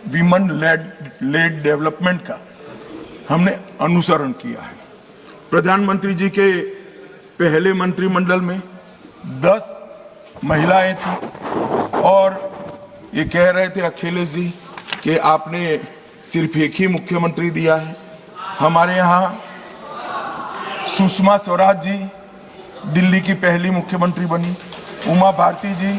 विमेन लेड डेवलपमेंट का हमने अनुसरण किया है। प्रधानमंत्री जी के पहले मंत्रिमंडल में 10 महिलाएं थी और ये कह रहे थे अखिलेश जी कि आपने सिर्फ एक ही मुख्यमंत्री दिया है, हमारे यहाँ सुषमा स्वराज जी दिल्ली की पहली मुख्यमंत्री बनी, उमा भारती जी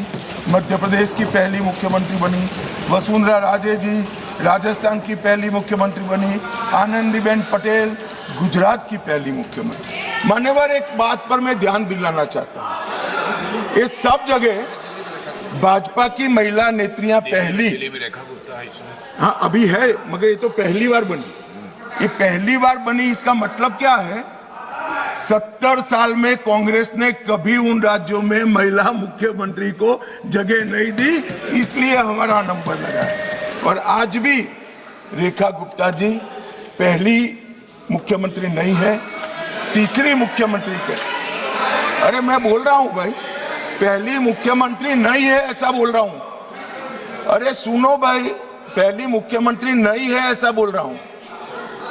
मध्य प्रदेश की पहली मुख्यमंत्री बनी, वसुंधरा राजे जी राजस्थान की पहली मुख्यमंत्री बनी, आनंदीबेन पटेल गुजरात की पहली मुख्यमंत्री। मान्यवर, एक बात पर मैं ध्यान दिलाना चाहता हूँ, ये सब जगह भाजपा की महिला नेत्रियां पहली, हाँ अभी है, मगर ये तो पहली बार बनी। ये पहली बार बनी, इसका मतलब क्या है? 70 साल में कांग्रेस ने कभी उन राज्यों में महिला मुख्यमंत्री को जगह नहीं दी, इसलिए हमारा नंबर लगा है। और आज भी रेखा गुप्ता जी पहली मुख्यमंत्री नहीं है, तीसरी मुख्यमंत्री के। अरे मैं बोल रहा हूं भाई, पहली मुख्यमंत्री नहीं है ऐसा बोल रहा हूं। अरे सुनो भाई, पहली मुख्यमंत्री नहीं है ऐसा बोल रहा हूं,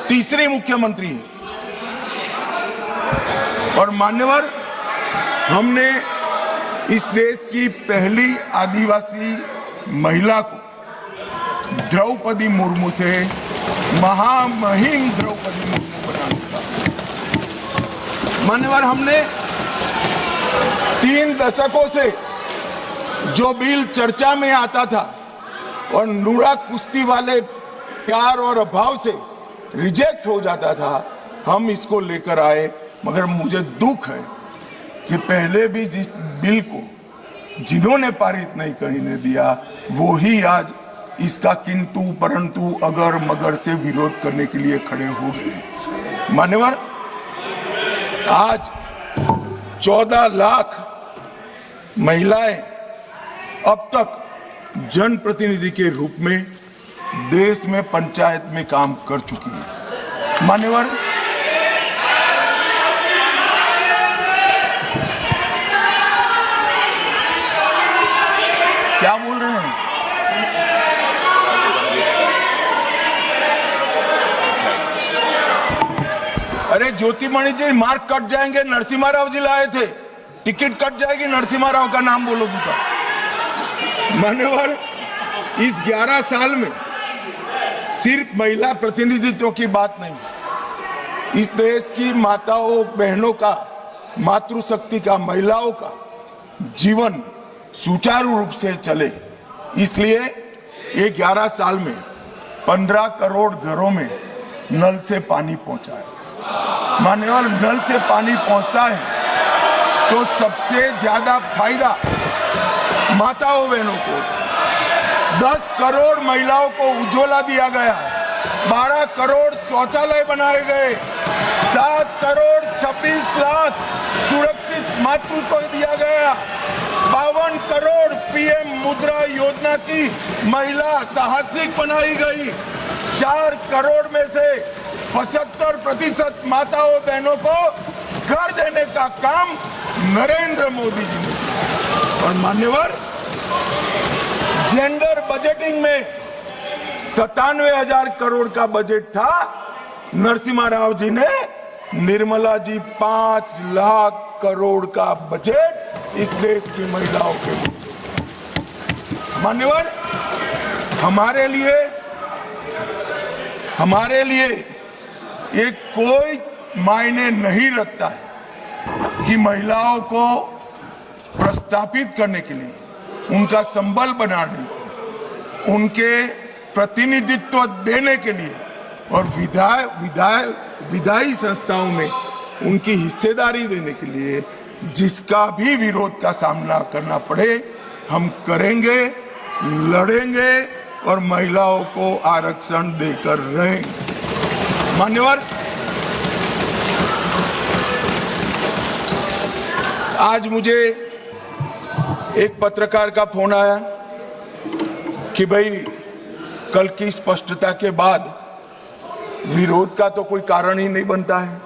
तीसरी मुख्यमंत्री है। और मान्यवर, हमने इस देश की पहली आदिवासी महिला को द्रौपदी मुर्मू से महामहिम द्रौपदी मुर्मू बना दिया। मान्यवर, हमने 3 दशकों से जो बिल चर्चा में आता था और नूरा कुश्ती वाले प्यार और अभाव से रिजेक्ट हो जाता था, हम इसको लेकर आए। मगर मुझे दुख है कि पहले भी जिस बिल को जिन्होंने पारित नहीं करने दिया, वो ही आज इसका किंतु परंतु अगर मगर से विरोध करने के लिए खड़े हो गए। मान्यवर, आज 14 लाख महिलाएं अब तक जनप्रतिनिधि के रूप में देश में पंचायत में काम कर चुकी है। मान्यवर, क्या बोल रहे हैं? अरे ज्योतिमणि जी, मार्क कट जाएंगे, नरसिम्हा राव जी लाए थे, टिकट कट जाएगी, नरसिम्हा राव का नाम बोलोगे तो। मान्यवर, इस 11 साल में सिर्फ महिला प्रतिनिधित्व की बात नहीं, इस देश की माताओं बहनों का, मातृशक्ति का, महिलाओं का जीवन सुचारू रूप से चले, इसलिए ये 11 साल में 15 करोड़ घरों में नल से पानी पहुंचा है। मान्यवर, नल से पानी पहुंचता है तो सबसे ज्यादा फायदा माताओं बहनों को। 10 करोड़ महिलाओं को उज्ज्वला दिया गया, 12 करोड़ शौचालय बनाए गए, 7 करोड़ 26 लाख सुरक्षित मातृत्व दिया गया, 52 करोड़ पीएम मुद्रा योजना की महिला साहसिक बनाई गई, 4 करोड़ में से 75% माताओं बहनों को घर देने का काम नरेंद्र मोदी जी ने किया। और मान्यवर, जेंडर बजटिंग में 97,000 करोड़ का बजट था, नरसिम्हा राव जी ने, निर्मला जी 5 लाख करोड़ का बजट इस देश की महिलाओं के लिए। मान्यवर, हमारे लिए ये कोई मायने नहीं रखता है कि महिलाओं को प्रस्थापित करने के लिए, उनका संबल बनाने, उनके प्रतिनिधित्व देने के लिए और विधायी संस्थाओं में उनकी हिस्सेदारी देने के लिए जिसका भी विरोध का सामना करना पड़े, हम करेंगे, लड़ेंगे और महिलाओं को आरक्षण देकर रहेंगे। मान्यवर, आज मुझे एक पत्रकार का फोन आया कि भाई कल की स्पष्टता के बाद विरोध का तो कोई कारण ही नहीं बनता है,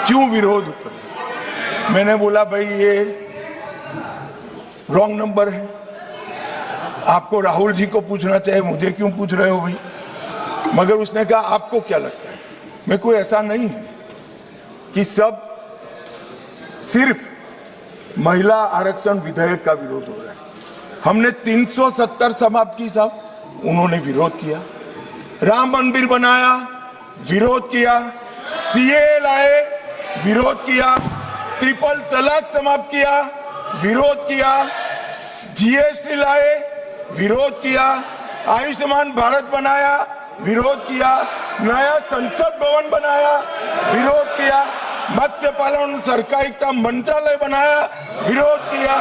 क्यों विरोध करें? मैंने बोला भाई ये रॉन्ग नंबर है, आपको राहुल जी को पूछना चाहिए, मुझे क्यों पूछ रहे हो भाई? मगर उसने कहा आपको क्या लगता है? मैं कोई ऐसा नहीं है कि सब सिर्फ महिला आरक्षण विधेयक का विरोध हो रहा है। हमने 370 समाप्त की साहब, उन्होंने विरोध किया। राम मंदिर बनाया, विरोध किया, सीए लाए, विरोध किया, ट्रिपल तलाक समाप्त किया, विरोध किया, जीएसटी लाए, विरोध किया, आयुष्मान भारत बनाया, विरोध किया, नया संसद भवन बनाया, विरोध किया, मत्स्य पालन सहकारिता मंत्रालय बनाया, विरोध किया,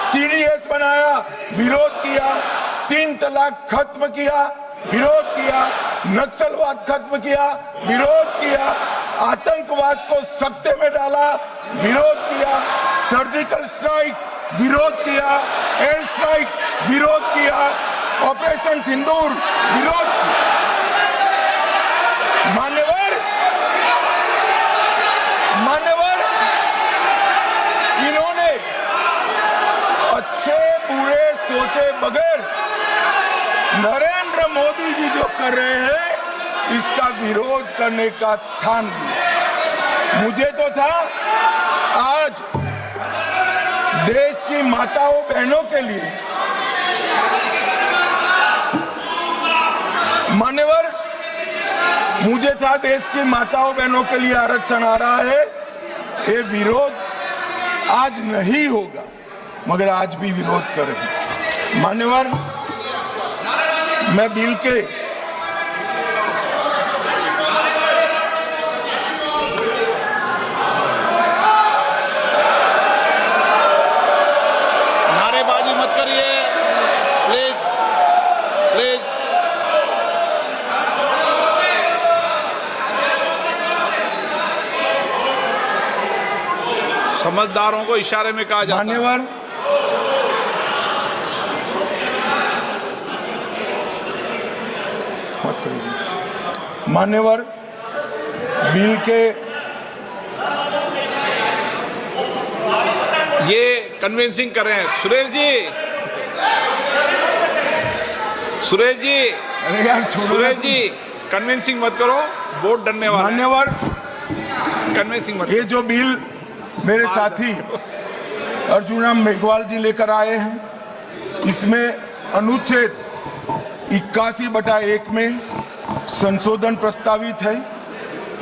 सीडीएस बनाया, विरोध किया, 3 तलाक खत्म किया, विरोध किया, नक्सलवाद खत्म किया, विरोध किया, आतंकवाद को सख्ते में डाला, विरोध किया, सर्जिकल स्ट्राइक, विरोध किया, एयर स्ट्राइक, विरोध किया, ऑपरेशन सिंदूर, विरोध किया। मान्यवर, इन्होंने अच्छे बुरे सोचे बगैर नरेंद्र मोदी जी जो कर रहे हैं इसका विरोध करने का ठान लिया। मुझे तो था आज देश की माताओं बहनों के लिए, मान्यवर, मुझे था देश की माताओं बहनों के लिए आरक्षण आ रहा है, ये विरोध आज नहीं होगा, मगर आज भी विरोध कर रहे हैं। मान्यवर, मैं बिल के नारेबाजी मत करिए, प्लीज प्लीज। समझदारों को इशारे में कहा जाता है। मान्यवर, मान्यवर, बिल के ये कन्विंसिंग कर रहे हैं। सुरेश जी, अरे यार छोड़ो। सुरेश जी, कन्विंसिंग मत करो, वोट डरने वाला है। मान्यवर, कन्विंसिंग मत ये जो बिल मेरे साथी अर्जुन मेघवाल जी लेकर आए हैं, इसमें अनुच्छेद 81/1 में संशोधन प्रस्तावित है।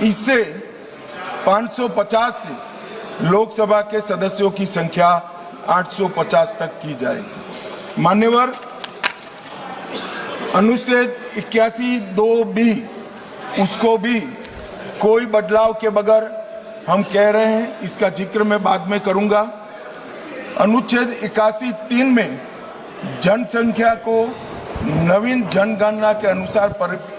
इससे 550 से लोकसभा के सदस्यों की संख्या 850 तक की जाएगी। मान्यवर, अनुच्छेद 81(2)(b) उसको भी कोई बदलाव के बगैर हम कह रहे हैं, इसका जिक्र मैं बाद में करूंगा। अनुच्छेद 81(3) में जनसंख्या को नवीन जनगणना के अनुसार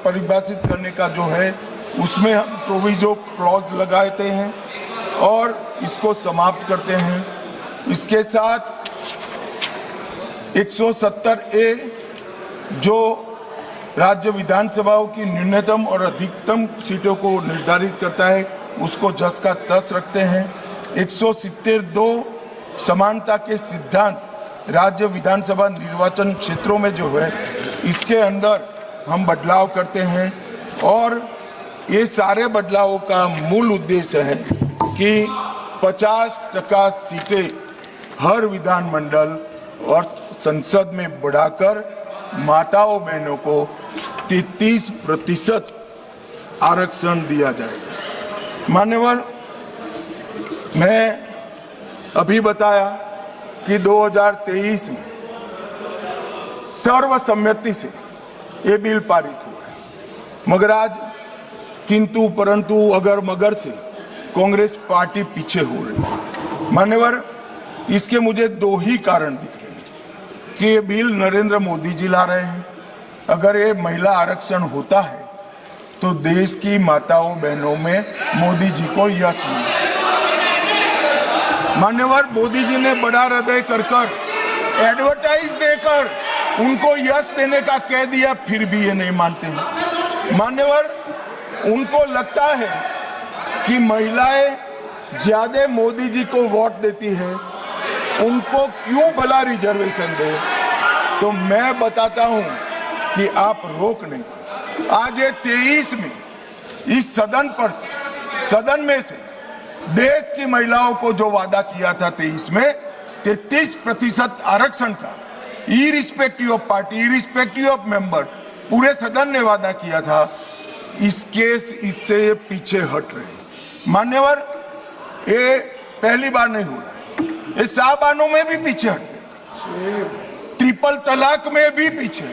परिभाषित करने का जो है, उसमें हम प्रोविजो क्लॉज लगाते हैं और इसको समाप्त करते हैं। इसके साथ 170A जो राज्य विधानसभाओं की न्यूनतम और अधिकतम सीटों को निर्धारित करता है, उसको जस का तस रखते हैं। 170(2) समानता के सिद्धांत राज्य विधानसभा निर्वाचन क्षेत्रों में जो है, इसके अंदर हम बदलाव करते हैं और ये सारे बदलावों का मूल उद्देश्य है कि 50% सीटें हर विधानमंडल और संसद में बढ़ाकर माताओं बहनों को 33% आरक्षण दिया जाएगा। मान्यवर, मैं अभी बताया कि 2023 में सर्वसम्मति से ये बिल पारित हुआ है, मगर आज किंतु परंतु अगर मगर से कांग्रेस पार्टी पीछे हो रही है। मान्यवर, इसके मुझे 2 ही कारण दिख रहे हैं कि ये बिल नरेंद्र मोदी जी ला रहे हैं। अगर ये महिला आरक्षण होता है तो देश की माताओं बहनों में मोदी जी को यश मिले। मान्यवर, मोदी जी ने बड़ा हृदय कर एडवर्टाइज देकर उनको यश देने का कह दिया, फिर भी ये नहीं मानते हैं। मान्यवर, उनको लगता है कि महिलाएं ज्यादा मोदी जी को वोट देती है, उनको क्यों भला रिजर्वेशन दे। तो मैं बताता हूं कि आप रोक नहीं। आज ये 23 में इस सदन में से देश की महिलाओं को जो वादा किया था 23 में 33% आरक्षण का, irrespective of party, irrespective of member, पूरे सदन ने वादा किया था, इससे पीछे हट रहे। मान्यवर, ये पहली बार नहीं हुआ, ये साहबानों में भी पीछे हट गए, ट्रिपल तलाक में भी पीछे,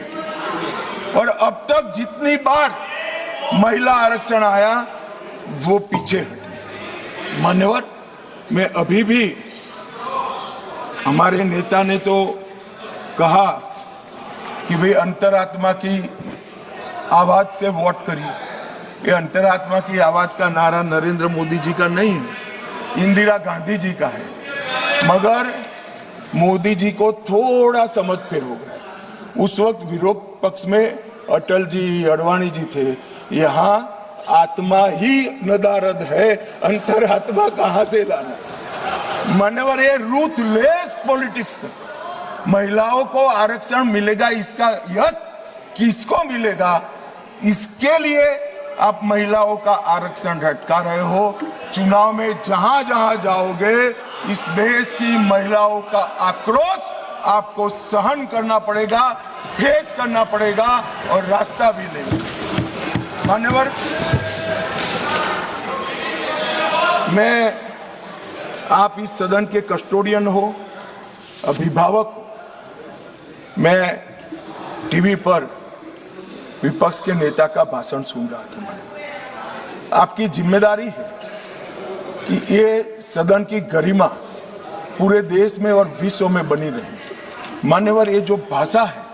और अब तक जितनी बार महिला आरक्षण आया वो पीछे हटे। मान्यवर, मैं अभी भी, हमारे नेता ने तो कहा कि भाई अंतरात्मा की आवाज से वोट करिए। ये अंतरात्मा की आवाज का नारा नरेंद्र मोदी जी का नहीं है, इंदिरा गांधी जी का है। मगर मोदी जी को थोड़ा समझ फेर हो गया। उस वक्त विरोध पक्ष में अटल जी, अडवाणी जी थे। यहाँ आत्मा ही नदारद है, अंतरात्मा कहां से लाना। मान्यवर, ये रूथलेस पॉलिटिक्स करते। महिलाओं को आरक्षण मिलेगा, इसका यश किसको मिलेगा, इसके लिए आप महिलाओं का आरक्षण हटका रहे हो। चुनाव में जहां जहां जाओगे, इस देश की महिलाओं का आक्रोश आपको सहन करना पड़ेगा, फेस करना पड़ेगा और रास्ता भी लेंगे। मान्यवर, मैं, आप इस सदन के कस्टोडियन हो, अभिभावक हो। मैं टीवी पर विपक्ष के नेता का भाषण सुन रहा था। आपकी जिम्मेदारी है कि ये सदन की गरिमा पूरे देश में और विश्व में बनी रहे। मान्यवर, ये जो भाषा है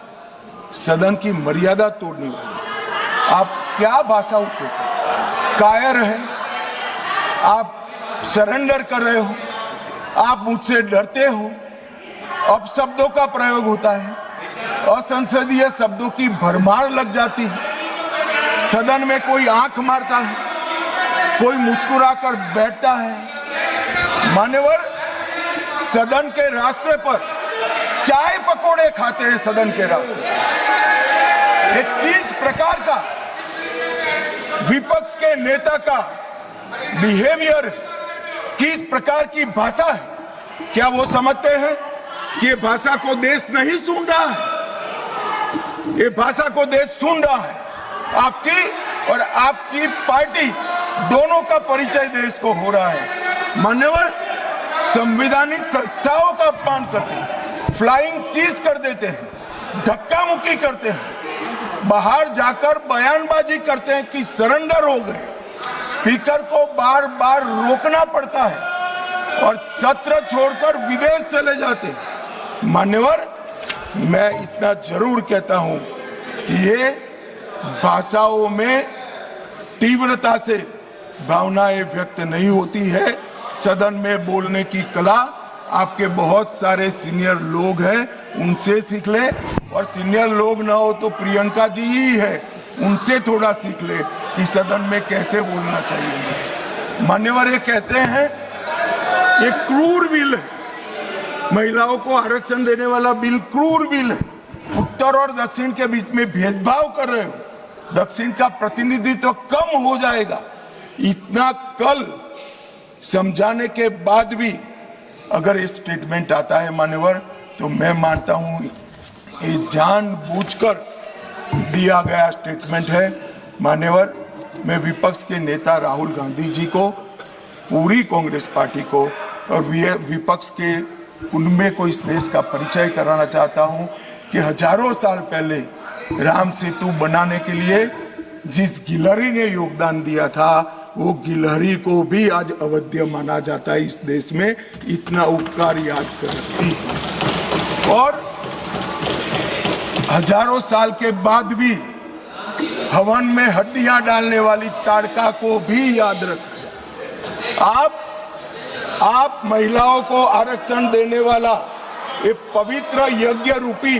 सदन की मर्यादा तोड़ने वाली, आप क्या भाषा उपयोग, कायर है, आप सरेंडर कर रहे हो, आप मुझसे डरते हो, अपशब्दों का प्रयोग होता है, असंसदीय शब्दों की भरमार लग जाती है। सदन में कोई आंख मारता है, कोई मुस्कुराकर बैठता है। मान्यवर, सदन के रास्ते पर चाय पकोड़े खाते हैं। सदन के रास्ते ये किस प्रकार का विपक्ष के नेता का बिहेवियर, किस प्रकार की भाषा है? क्या वो समझते हैं कि ये भाषा को देश नहीं सुन रहा है? ये भाषा को देश सुन रहा है। आपकी और आपकी पार्टी दोनों का परिचय देश को हो रहा है। मान्यवर, संवैधानिक संस्थाओं का अपमान करते हैं, फ्लाइंग किस कर देते हैं, धक्का मुक्की करते हैं, बाहर जाकर बयानबाजी करते हैं कि सरेंडर हो गए। स्पीकर को बार बार रोकना पड़ता है और सत्र छोड़कर विदेश चले जाते हैं। मान्यवर, मैं इतना जरूर कहता हूं कि ये भाषाओं में तीव्रता से भावनाएं व्यक्त नहीं होती है। सदन में बोलने की कला आपके बहुत सारे सीनियर लोग हैं, उनसे सीख ले, और सीनियर लोग ना हो तो प्रियंका जी ही है, उनसे थोड़ा सीख ले कि सदन में कैसे बोलना चाहिए। मान्यवर, ये कहते हैं ये क्रूर बिल है, महिलाओं को आरक्षण देने वाला बिल क्रूर बिल है। उत्तर और दक्षिण के बीच में भेदभाव कर रहे हो, दक्षिण का प्रतिनिधित्व कम हो जाएगा। इतना कल समझाने के बाद भी अगर ये स्टेटमेंट आता है मान्यवर, तो मैं मानता हूं ये जानबूझकर दिया गया स्टेटमेंट है। मान्यवर, मैं विपक्ष के नेता राहुल गांधी जी को, पूरी कांग्रेस पार्टी को और विपक्ष के उनमें को इस देश का परिचय कराना चाहता हूं कि हजारों साल पहले राम सेतु बनाने के लिए जिस गिलहरी ने योगदान दिया था, वो गिलहरी को भी आज अवध्य माना जाता है इस देश में। इतना उपकार याद करती है। और हजारों साल के बाद भी हवन में हड्डियां डालने वाली ताड़का को भी याद रखा जाए। आप महिलाओं को आरक्षण देने वाला ये पवित्र यज्ञ रूपी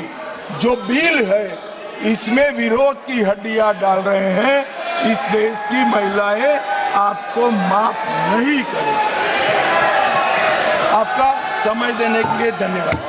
जो बिल है, इसमें विरोध की हड्डियां डाल रहे हैं। इस देश की महिलाएं आपको माफ नहीं करें। आपका समय देने के लिए धन्यवाद।